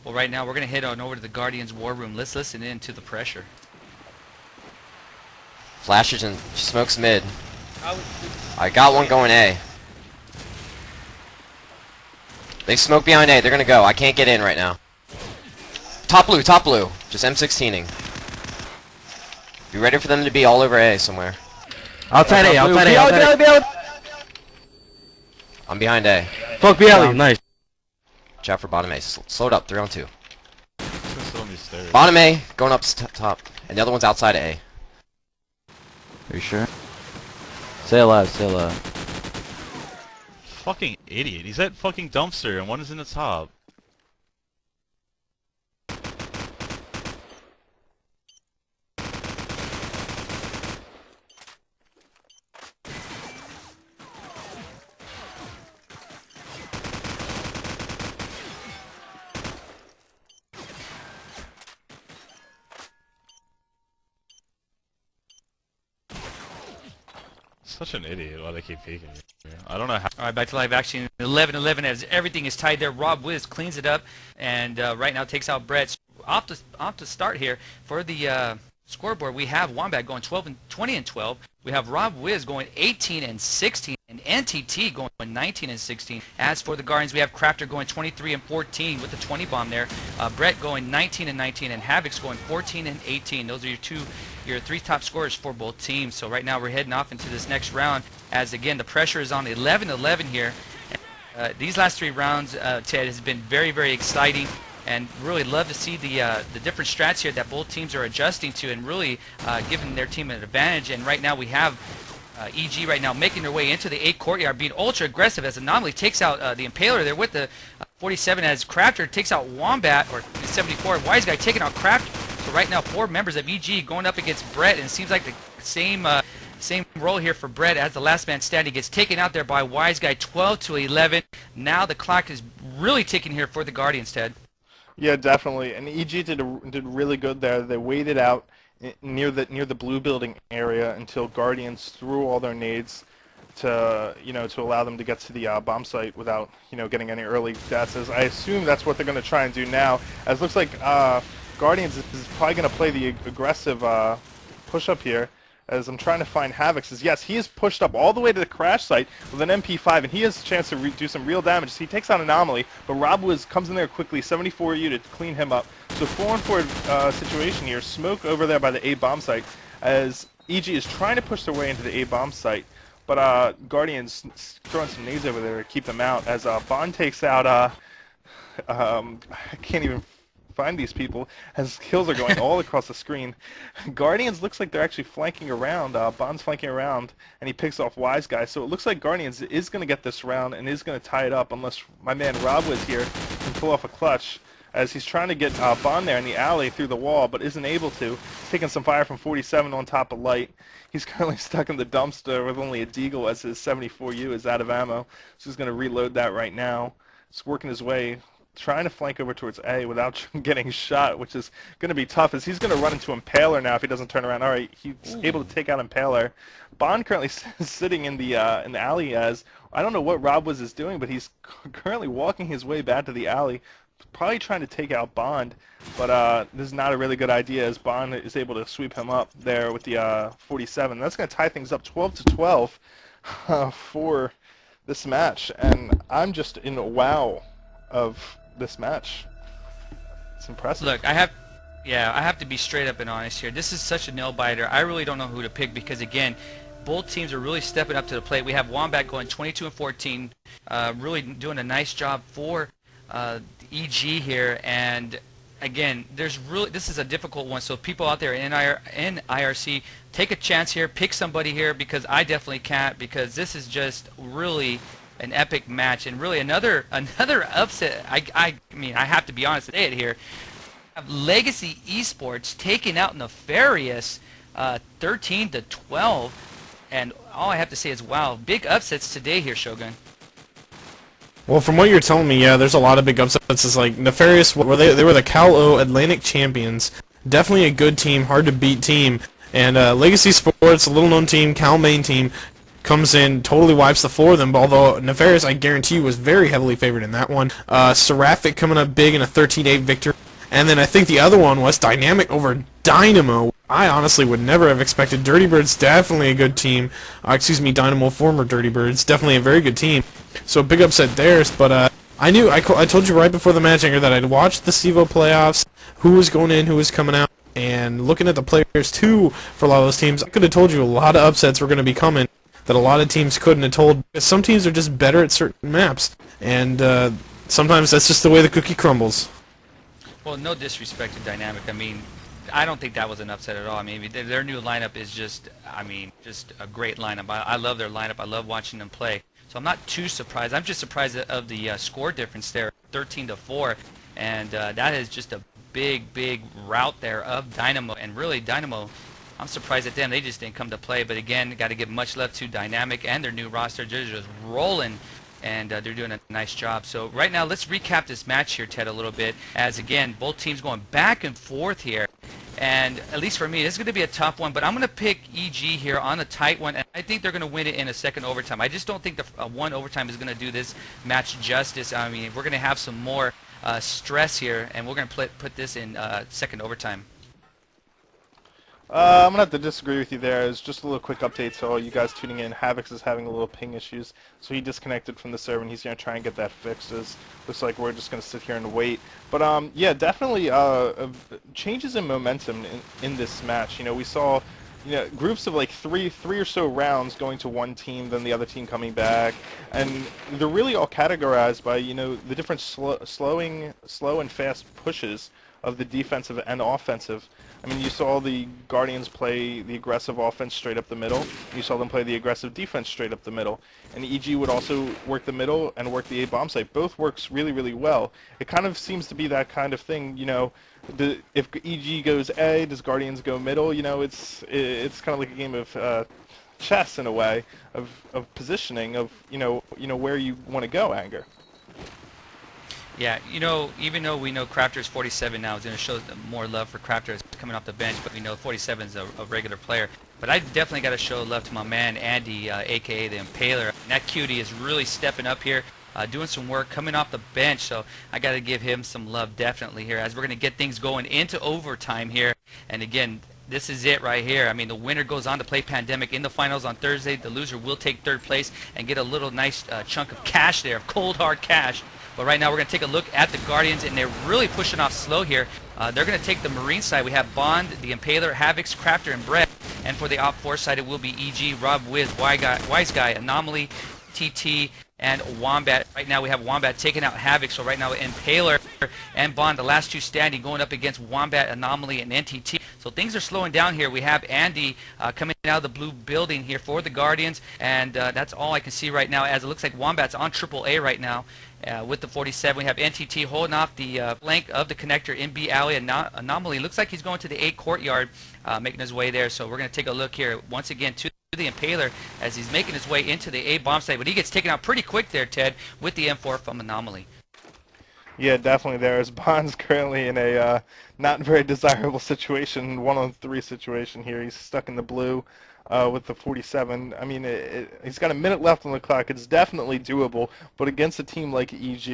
Well, right now we're going to head on over to the Guardians War Room. Let's listen in to the pressure. Flashes and smokes mid. I got one going A. They smoke behind A. They're gonna go. I can't get in right now. Top blue, top blue. Just M16ing. Be ready for them to be all over A somewhere. Outside A, outside A, outside A. I'm behind A. Fuck BLE, nice. Watch out for bottom A. Slow it up. 3-on-2. Still on these stairs. Bottom A, going up top. And the other one's outside of A. Are you sure? Say it loud, say it loud. Fucking idiot. He's at fucking dumpster and one is in the top. Such an idiot why they keep peeking. I don't know how. All right, back to live action. 11-11 as everything is tied there. Rob Wiz cleans it up and right now takes out Brett. Off to start here for the scoreboard. We have Wombat going 20-12. We have Rob Wiz going 18-16 and NTT going 19-16. As for the Guardians, we have Crafter going 23-14 with the 20 bomb there. Brett going 19-19 and Havoc's going 14-18. Those are your 3 top scorers for both teams. So right now we're heading off into this next round as again the pressure is on 11-11 here. These last 3 rounds, Ted, has been very, very exciting. And really love to see the different strats here that both teams are adjusting to and really giving their team an advantage. And right now we have EG right now making their way into the A courtyard, being ultra aggressive as Anomaly takes out the Impaler there with the 47 as Crafter takes out Wombat, or 74. Wise Guy taking out Crafter. So right now 4 members of EG going up against Brett, and it seems like the same role here for Brett as the last man standing gets taken out there by Wise Guy 12-11. Now the clock is really ticking here for the Guardians, Ted. Yeah, definitely. And EG did really good there. They waited out near the blue building area until Guardians threw all their nades to allow them to get to the bomb site without getting any early deaths. As I assume that's what they're going to try and do now. As it looks like Guardians is probably going to play the aggressive push up here. As I'm trying to find Havoc's, yes, he is pushed up all the way to the crash site with an MP5, and he has a chance to do some real damage. So he takes out Anomaly, but Rob comes in there quickly, 74U to clean him up. So 4-on-4 situation here, smoke over there by the A bomb site, as EG is trying to push their way into the A bomb site, but Guardians throwing some nades over there to keep them out, as Bond takes out, I can't even find these people, as kills are going all across the screen. Guardians looks like they're actually flanking around. Bond's flanking around, and he picks off Wise Guy. So it looks like Guardians is going to get this round and is going to tie it up, unless my man Rob was here can pull off a clutch, as he's trying to get Bond there in the alley through the wall, but isn't able to. He's taking some fire from 47 on top of Light. He's currently stuck in the dumpster with only a deagle, as his 74U is out of ammo. So he's going to reload that right now. He's working his way, trying to flank over towards A without getting shot, which is going to be tough, as he's going to run into Impaler now if he doesn't turn around. All right, he's able to take out Impaler. Bond currently sitting in the alley, as I don't know what Rob is doing, but he's currently walking his way back to the alley, probably trying to take out Bond, but this is not a really good idea, as Bond is able to sweep him up there with the 47. That's going to tie things up 12-12 for this match, and I'm just in wow of this match. It's impressive. Look, I have to be straight up and honest here. This is such a nail-biter. I really don't know who to pick, because, again, both teams are really stepping up to the plate. We have Wombat going 22-14, really doing a nice job for EG here, and again, this is a difficult one. So people out there in IRC, take a chance here, pick somebody here, because I definitely can't, because this is just really an epic match, and really another upset. I mean, I have to be honest and say it here. Legacy Esports taking out Nefarious 13-12, and all I have to say is wow, big upsets today here, Shogun. Well, from what you're telling me, yeah, there's a lot of big upsets. It's like Nefarious, they were the Cal-O Atlantic champions. Definitely a good team, hard to beat team. And Legacy Sports, a little-known team, Cal main team, comes in, totally wipes the floor of them. Although Nefarious, I guarantee you, was very heavily favored in that one. Seraphic coming up big in a 13-8 victory. And then I think the other one was Dynamic over Dynamo. I honestly would never have expected. Dirty Birds, definitely a good team. Dynamo, former Dirty Birds, definitely a very good team. So big upset there. But I told you right before the match, Anger, that I'd watched the CEVO playoffs, who was going in, who was coming out, and looking at the players too for a lot of those teams, I could have told you a lot of upsets were going to be coming that a lot of teams couldn't have told. Some teams are just better at certain maps, and sometimes that's just the way the cookie crumbles. Well, no disrespect to Dynamic. I mean, I don't think that was an upset at all. I mean, their new lineup is just, just a great lineup. I love their lineup. I love watching them play. So I'm not too surprised. I'm just surprised of the score difference there, 13-4, and that is just a big rout there of Dynamo. And really, Dynamo, I'm surprised at them. They just didn't come to play. But again, got to give much love to Dynamic and their new roster. They're just rolling, and they're doing a nice job. So right now, let's recap this match here, Ted, a little bit, as again, both teams going back and forth here. And at least for me, this is going to be a tough one, but I'm going to pick EG here on a tight one, and I think they're going to win it in a second overtime. I just don't think the one overtime is going to do this match justice. I mean, we're going to have some more stress here, and we're going to put this in second overtime. I'm going to have to disagree with you there. It's just a little quick update to all you guys tuning in. Havoc's is having a little ping issues, so he disconnected from the server, and he's going to try and get that fixed. Looks like we're just going to sit here and wait. But yeah, definitely changes in momentum in this match. We saw groups of like three or so rounds going to one team, then the other team coming back, and they're really all categorized by the different slow and fast pushes of the defensive and offensive. I mean, you saw the Guardians play the aggressive offense straight up the middle. You saw them play the aggressive defense straight up the middle. And EG would also work the middle and work the A bomb site. Both works really well. It kind of seems to be that kind of thing, if EG goes A, does Guardians go middle? It's kind of like a game of chess in a way, of positioning, of where you want to go, Anger. Yeah, you know, even though we know Crafter's 47 now is going to show more love for Crafter coming off the bench, but we know 47 is a regular player. But I definitely got to show love to my man Andy, aka the Impaler. And that cutie is really stepping up here, doing some work, coming off the bench. So I got to give him some love definitely here as we're going to get things going into overtime here. And again, this is it right here. I mean, the winner goes on to play Pandemic in the finals on Thursday. The loser will take third place and get a little nice chunk of cash there, cold hard cash. But right now we're going to take a look at the Guardians, and they're really pushing off slow here. They're going to take the Marine side. We have Bond, the Impaler, Havocs, Crafter, and Brett. And for the Op 4 side, it will be EG, Rob Wiz, Wise Guy, Anomaly, TT, and Wombat. Right now we have Wombat taking out Havoc, so right now Impaler and Bond, the last two standing, going up against Wombat, Anomaly, and NTT. So things are slowing down here. We have Andy coming out of the blue building here for the Guardians, and that's all I can see right now, as it looks like Wombat's on AAA right now. With the 47, we have NTT holding off the flank of the connector in B alley. Anomaly looks like he's going to the A courtyard, making his way there. So we're going to take a look here once again to the Impaler as he's making his way into the A bomb site, but he gets taken out pretty quick there, Ted, with the M4 from Anomaly. Yeah, definitely there. As Bond's currently in a not very desirable situation, 1-on-3 situation here. He's stuck in the blue with the 47. I mean, he's got a minute left on the clock. It's definitely doable, but against a team like EG,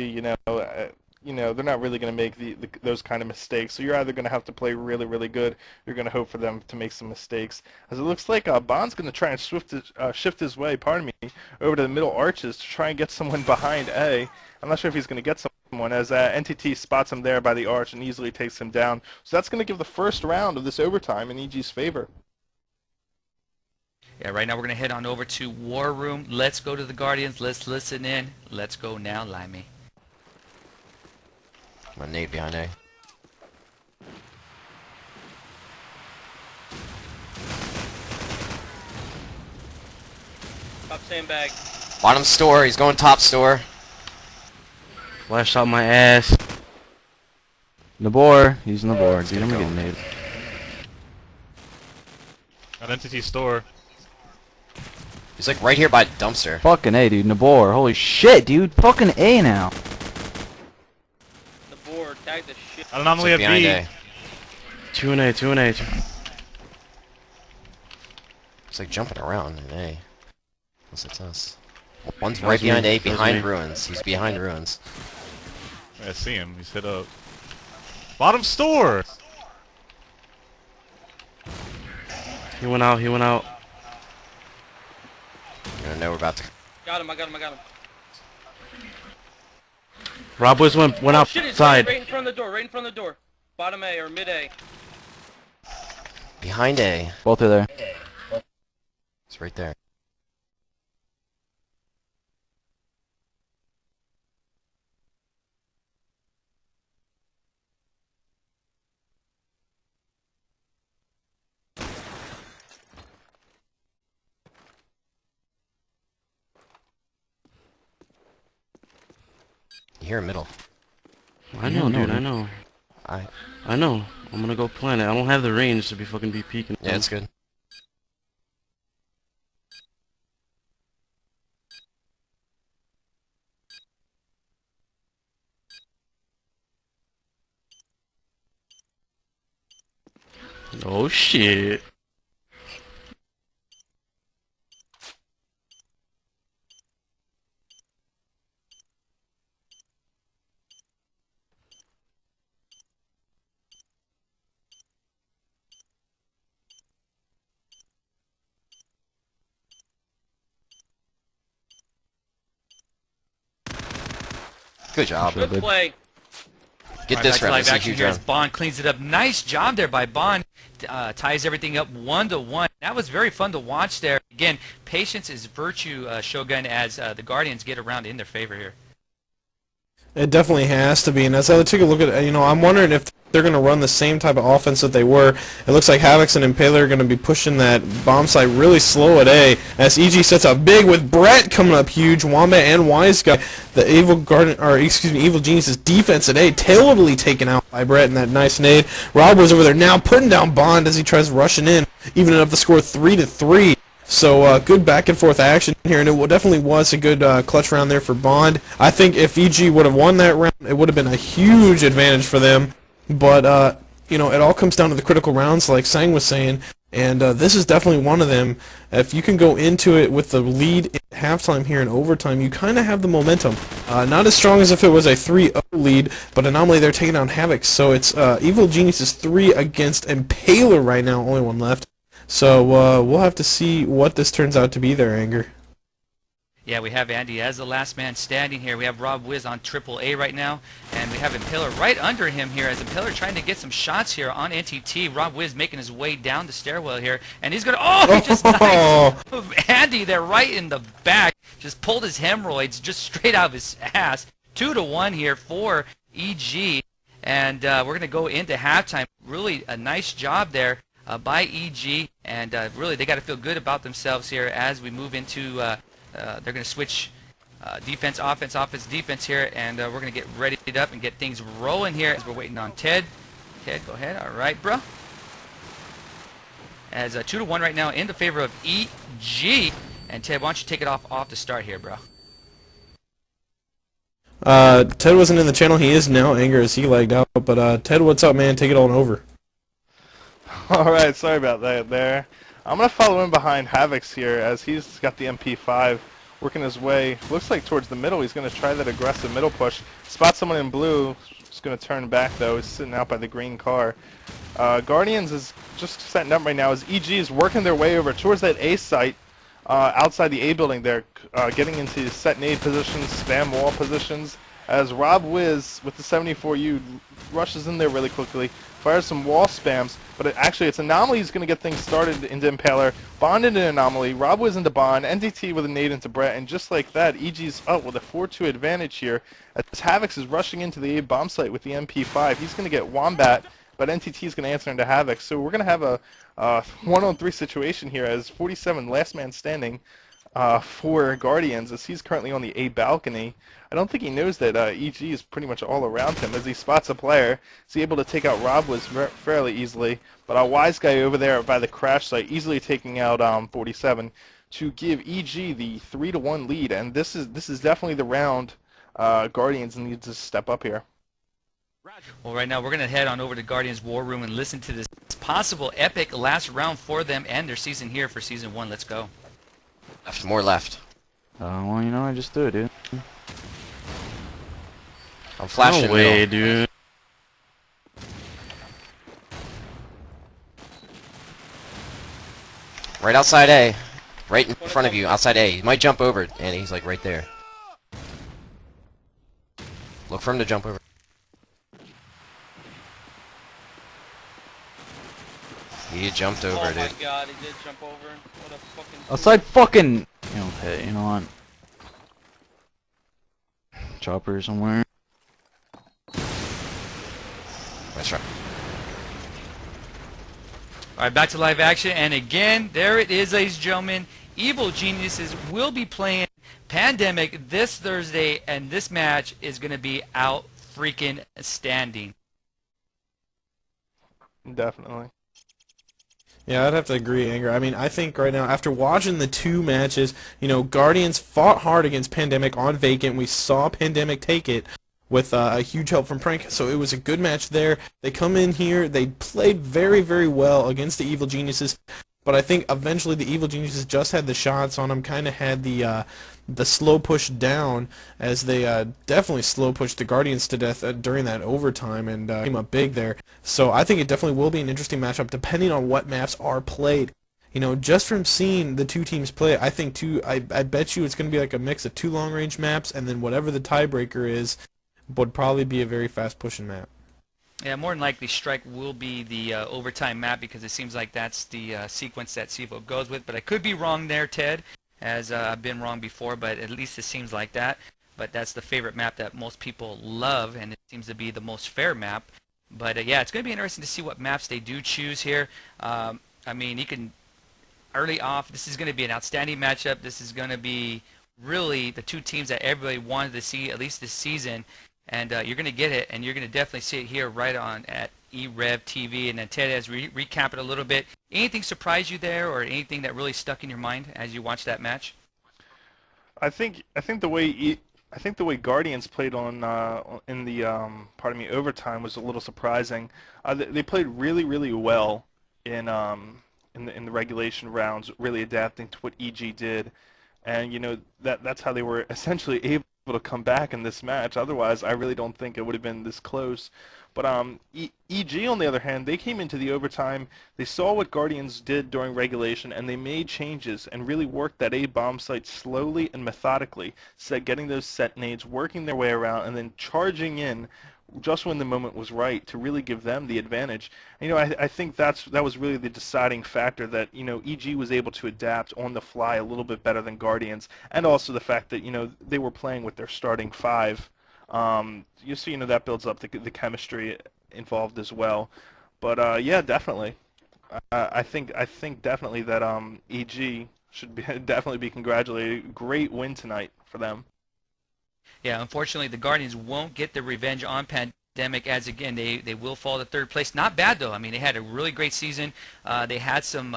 you know, they're not really going to make those kind of mistakes. So you're either going to have to play really, really good. You're going to hope for them to make some mistakes. As it looks like Bond's going to try and shift his way, over to the middle arches to try and get someone behind A. I'm not sure if he's going to get someone, as NTT spots him there by the arch and easily takes him down. So that's going to give the first round of this overtime in EG's favor. Yeah, right now we're going to head on over to War Room. Let's go to the Guardians. Let's listen in. Let's go now, Limey. I'm gonna nade behind A. Top sandbag. Bottom store, he's going top store. Flashed out my ass. Nabor, he's Nabor. Dude, I'm gonna get nade. Got entity store. He's like right here by the dumpster. Fucking A, dude. Nabor. Holy shit, dude. Fucking A now. The board. Tag the shit. Anomaly at behind B. A. 2 and A, 2 and A. He's like jumping around in A. What's it us? One's That right was me. behind A, That was behind me. ruins. He's behind ruins. I see him. He's hit up. Bottom store. He went out, he went out. You're gonna know we're about to. Got him. I got him. Rob Wiz went Oh, shit, it's outside. right in front of the door. Right in front of the door. Bottom A or mid A. Behind A. Both are there. It's right there. You hear a middle. I know, dude, I know. I know. I'm gonna go plant it. I don't have the range to be fucking be peeking. Yeah, it's good. Oh shit. Good job. Good play. Get All right, this back to round. live This is a action huge here as round. Bond cleans it up. Nice job there by Bond. Ties everything up 1-1. That was very fun to watch there. Again, patience is virtue, Shogun, as the Guardians get around in their favor here. It definitely has to be, and as I take a look at, I'm wondering if they're going to run the same type of offense that they were. It looks like Havocs and Impaler are going to be pushing that bomb site really slow at A, as EG sets up big with Brett coming up huge, Wombat and Wise Guy. The Evil Genius's defense at A totally taken out by Brett in that nice nade. Rob was over there now putting down Bond as he tries rushing in, evening up the score 3-3. So good back and forth action here, and it definitely was a good clutch round there for Bond. I think if EG would have won that round, it would have been a huge advantage for them. But you know, it all comes down to the critical rounds, like Sang was saying, and this is definitely one of them. If you can go into it with the lead in halftime here in overtime, you kind of have the momentum. Not as strong as if it was a 3-0 lead, but Anomaly they're taking down Havoc. So it's Evil Geniuses 3 against Impaler right now, only one left. So we'll have to see what this turns out to be there, Anger. Yeah, we have Andy as the last man standing here. We have Rob Wiz on AAA right now, and we have Impaler right under him here as Impaler trying to get some shots here on NTT. Rob Wiz making his way down the stairwell here, and he's going to, oh, he just knifed Andy there right in the back. Just pulled his hemorrhoids just straight out of his ass. 2-1 here for EG, and we're going to go into halftime. Really a nice job there by EG, and really they got to feel good about themselves here as we move into they're going to switch defense, offense, offense, defense here, and we're going to get readied up and get things rolling here as we're waiting on Ted. Ted, go ahead. All right, bro. As 2-1 right now in the favor of EG. And Ted, why don't you take it off the start here, bro? Ted wasn't in the channel. He is now, Anger, as he lagged out. But Ted, what's up, man? Take it on over. All right, sorry about that there. I'm going to follow in behind Havoc's here as he's got the MP5 working his way, looks like towards the middle. He's going to try that aggressive middle push. Spot someone in blue. He's going to turn back, though. He's sitting out by the green car. Guardians is just setting up right now as EG is working their way over towards that A site outside the A building there, getting into set nade positions, spam wall positions, as Rob Wiz with the 74U rushes in there really quickly, fires some wall spams, but it's Anomaly who's going to get things started into Impaler, Bond into Anomaly, Rob Wiz into Bond, NDT with a nade into Brett, and just like that, EG's up with a 4-2 advantage here, as Havoc is rushing into the A bomb site with the MP5. He's going to get Wombat, but NTT is going to answer into Havoc, so we're going to have a 1-on-3 situation here as 47 last man standing for Guardians, as he's currently on the A balcony. I don't think he knows that EG is pretty much all around him as he spots a player. Is he able to take out Rob Wiz fairly easily, but a wise guy over there by the crash site easily taking out 47 to give EG the 3-1 lead, and this is definitely the round Guardians need to step up here. Well, right now we're going to head on over to Guardians War Room and listen to this possible epic last round for them and their season here for Season 1. Let's go. Left, more left. Well, you know, I just do it, dude. I'm flashing. No way, dude. Right outside A. Right in front of you, outside A. He might jump over, and he's like right there. Look for him to jump over. He jumped over, Oh my dude. god, he did jump over. What a fucking... Outside fucking... You know, hey, you know what? Chopper somewhere. That's right. Alright, back to live action, and again, there it is, ladies and gentlemen. Evil Geniuses will be playing Pandemic this Thursday, and this match is going to be out freaking standing. Definitely. Yeah, I'd have to agree, Anger. I mean, I think right now, after watching the two matches, you know, Guardians fought hard against Pandemic on Vacant. We saw Pandemic take it with a huge help from Prank, so it was a good match there. They come in here, they played very, very well against the Evil Geniuses, but I think eventually the Evil Geniuses just had the shots on them, kind of had the slow push down, as they definitely slow pushed the Guardians to death during that overtime and came up big there. So I think it definitely will be an interesting matchup depending on what maps are played. You know, just from seeing the two teams play, I think I bet you it's going to be like a mix of two long-range maps, and then whatever the tiebreaker is would probably be a very fast-pushing map. Yeah, more than likely Strike will be the overtime map because it seems like that's the sequence that CEVO goes with. But I could be wrong there, Ted, as I've been wrong before, but at least it seems like that. But that's the favorite map that most people love, and it seems to be the most fair map. But yeah, it's going to be interesting to see what maps they do choose here. I mean, you can early off, this is going to be an outstanding matchup. This is going to be really the two teams that everybody wanted to see, at least this season. And you're going to get it, and you're going to definitely see it here right on at e-rev TV, and then Ted has recapped it a little bit. Anything surprise you there, or anything that really stuck in your mind as you watched that match? I think the way Guardians played on in the overtime was a little surprising. They played really well in in the regulation rounds, really adapting to what EG did, and that's how they were essentially able to come back in this match. Otherwise, I really don't think it would have been this close. But EG, on the other hand, they came into the overtime, they saw what Guardians did during regulation, and they made changes and really worked that A bomb site slowly and methodically, getting those set nades, working their way around, and then charging in just when the moment was right to really give them the advantage. And, I think that was really the deciding factor, that EG was able to adapt on the fly a little bit better than Guardians, and also the fact that they were playing with their starting five. You see, that builds up the chemistry involved as well. But yeah, definitely. I think definitely that EG should definitely be congratulated. Great win tonight for them. Yeah, unfortunately, the Guardians won't get the revenge on Pandemic, as again they will fall to third place. Not bad though. I mean, they had a really great season. They had some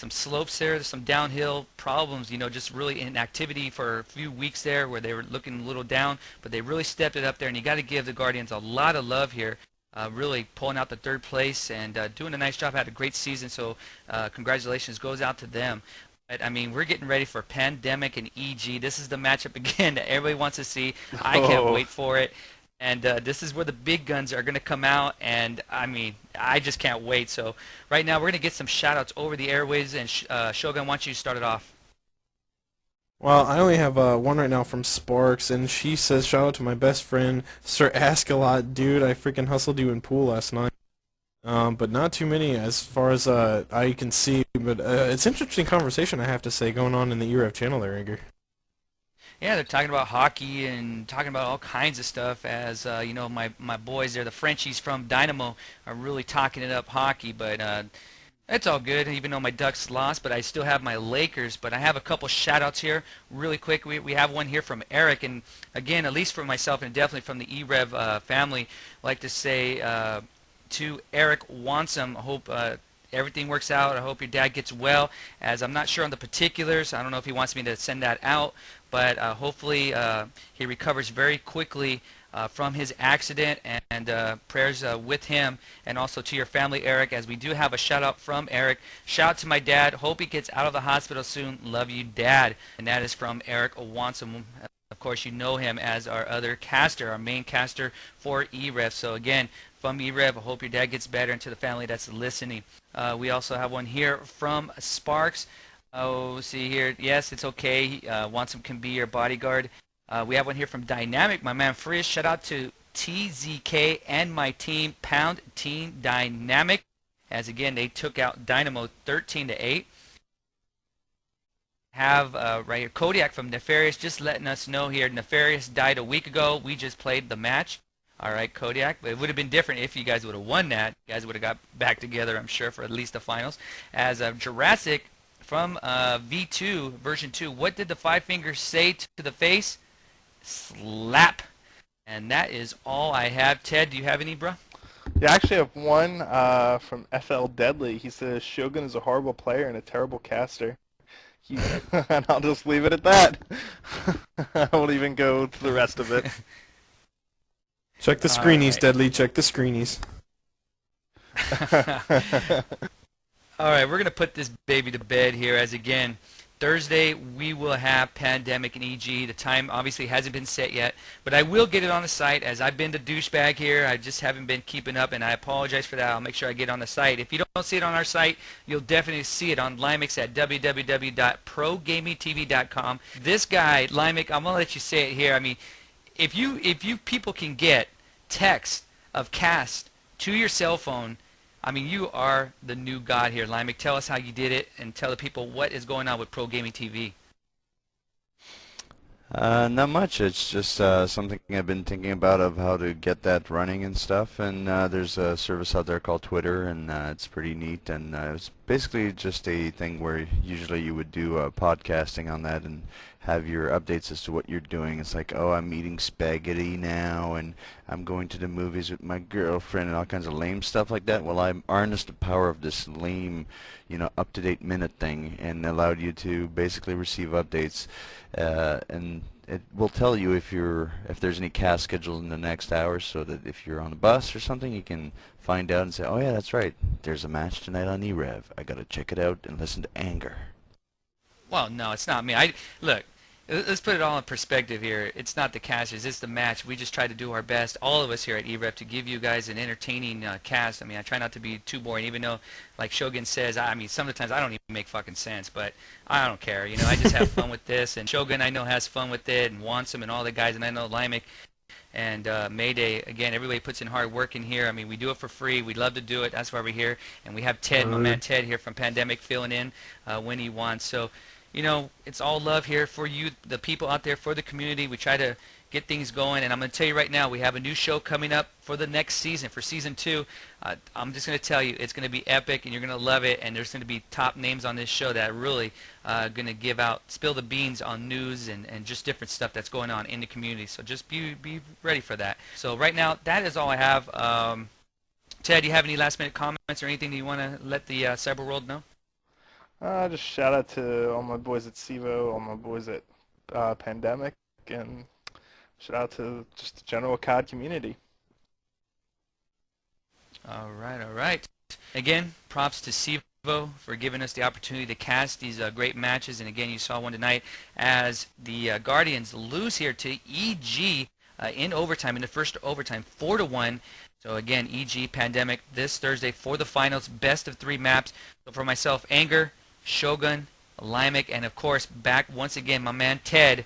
slopes there, some downhill problems. Just really inactivity for a few weeks there where they were looking a little down, but they really stepped it up there. And you got to give the Guardians a lot of love here. Really pulling out the third place and doing a nice job. Had a great season, so congratulations goes out to them. I mean, we're getting ready for Pandemic and EG. This is the matchup again that everybody wants to see. I can't wait for it. And this is where the big guns are going to come out. And, I mean, I just can't wait. So right now we're going to get some shout-outs over the airways. And Shogun, why don't you start it off? Well, I only have one right now from Sparks, and she says, shout out to my best friend, Sir Ask-A-Lot. Dude, I freaking hustled you in pool last night. But not too many as far as I can see. But it's an interesting conversation, I have to say, going on in the e-rev channel there, Edgar. Yeah, they're talking about hockey and talking about all kinds of stuff. As my boys there, the Frenchies from Dynamo, are really talking it up hockey. But it's all good, even though my Ducks lost. But I still have my Lakers. But I have a couple shout-outs here really quick. We have one here from Eric. And again, at least for myself and definitely from the e-rev family, I'd like to say to Eric Wansum, I hope everything works out. I hope your dad gets well, as I'm not sure on the particulars. I don't know if he wants me to send that out, but hopefully he recovers very quickly from his accident, and prayers with him and also to your family, Eric, as we do have a shout out from Eric. Shout out to my dad. Hope he gets out of the hospital soon. Love you, Dad. And that is from Eric Wansum. Of course, you know him as our other caster, our main caster for e-rev. So again, from e-rev, I hope your dad gets better, and to the family that's listening. We also have one here from Sparks. Oh, see here. Yes, it's okay. Wansum can be your bodyguard. We have one here from Dynamic, my man Friz. Shout out to TZK and my team, Pound Team Dynamic, as again they took out Dynamo 13-8. Have right here Kodiak from Nefarious just letting us know here. Nefarious died a week ago. We just played the match. All right, Kodiak. But it would have been different if you guys would have won that. You guys would have got back together, I'm sure, for at least the finals. As Jurassic from V2 version 2. What did the Five Fingers say to the face? Slap. And that is all I have. Ted, do you have any, bro? Yeah, I actually have one from FL Deadly. He says Shogun is a horrible player and a terrible caster. And I'll just leave it at that. I won't even go to the rest of it. Check the screenies, right. Deadly. Check the screenies. All right, we're going to put this baby to bed here, as again, Thursday we will have Pandemic and EG. The time obviously hasn't been set yet, but I will get it on the site, as I've been the douchebag here. I just haven't been keeping up, and I apologize for that. I'll make sure I get it on the site. If you don't see it on our site, you'll definitely see it on Limix at www.progamingtv.com. This guy, Limix, I'm going to let you say it here. I mean, if you people can get text of cast to your cell phone, I mean, you are the new god here. Limix, tell us how you did it, and tell the people what is going on with Pro Gaming TV. Not much. It's just something I've been thinking about, of how to get that running and stuff. And there's a service out there called Twitter, and it's pretty neat. And it's basically just a thing where usually you would do podcasting on that, and have your updates as to what you're doing. It's like, oh, I'm eating spaghetti now, and I'm going to the movies with my girlfriend, and all kinds of lame stuff like that. Well, I harnessed the power of this lame, up-to-date minute thing, and allowed you to basically receive updates, and it will tell you if there's any cast scheduled in the next hour, so that if you're on a bus or something, you can find out and say, oh yeah, that's right, there's a match tonight on e-rev. I gotta check it out and listen to Anger. Well, no, it's not me. Look, let's put it all in perspective here. It's not the casters, it's the match. We just try to do our best, all of us here at e-rev, to give you guys an entertaining cast. I mean, I try not to be too boring, even though, like Shogun says, I mean, sometimes I don't even make fucking sense, but I don't care. I just have fun with this, and Shogun, I know, has fun with it, and wants him, and all the guys, and I know Limek and Mayday, again, everybody puts in hard work in here. I mean, we do it for free. We love to do it. That's why we're here. And we have Ted, my man Ted here from Pandemic, filling in when he wants. So, it's all love here for you, the people out there, for the community. We try to get things going, and I'm going to tell you right now, we have a new show coming up for the next season, for season 2. I'm just going to tell you, it's going to be epic, and you're going to love it, and there's going to be top names on this show that are really going to spill the beans on news and just different stuff that's going on in the community. So just be ready for that. So right now, that is all I have. Ted, do you have any last-minute comments or anything that you want to let the cyber world know? Just shout out to all my boys at CEVO, all my boys at Pandemic, and shout out to just the general COD community. All right. Again, props to CEVO for giving us the opportunity to cast these great matches. And again, you saw one tonight as the Guardians lose here to EG in overtime, in the first overtime, 4-1. So again, EG Pandemic this Thursday for the finals, best of 3 maps. So for myself, Anger, Shogun, Limek, and of course, back once again, my man Ted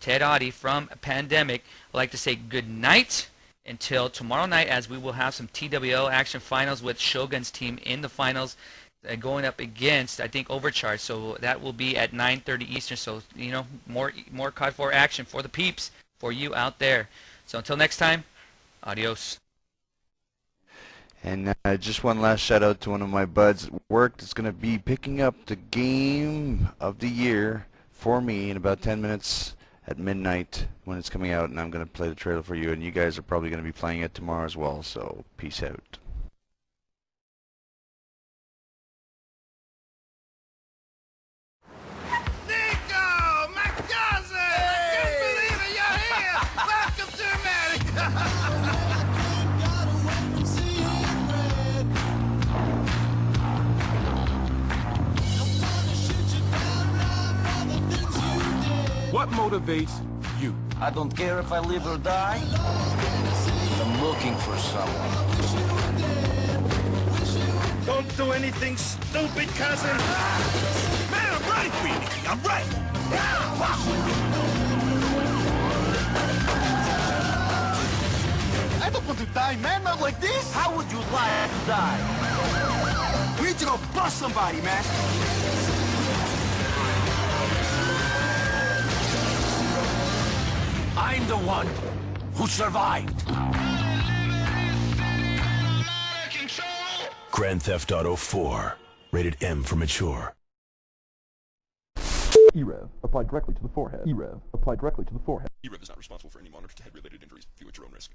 Audi from Pandemic. I'd like to say good night until tomorrow night, as we will have some TWO action finals with Shogun's team in the finals, going up against, I think, Overcharge. So that will be at 9:30 Eastern. So more COD 4 action for the peeps, for you out there. So until next time, adios. And just one last shout out to one of my buds at work that's going to be picking up the game of the year for me in about 10 minutes at midnight when it's coming out, and I'm going to play the trailer for you, and you guys are probably going to be playing it tomorrow as well, so peace out. Nico, my cousin! I can't believe it, you're here! Welcome to America! What motivates you? I don't care if I live or die. I'm looking for someone. Don't do anything stupid, cousin. Man, I'm right, Beanie. I'm right. I don't want to die, man. Not like this. How would you like to die? We need to go bust somebody, man. I'm the one who survived. Grand Theft Auto 4. Rated M for mature. e-rev. Applied directly to the forehead. e-rev. Applied directly to the forehead. e-rev is not responsible for any monitor to head-related injuries. View at your own risk.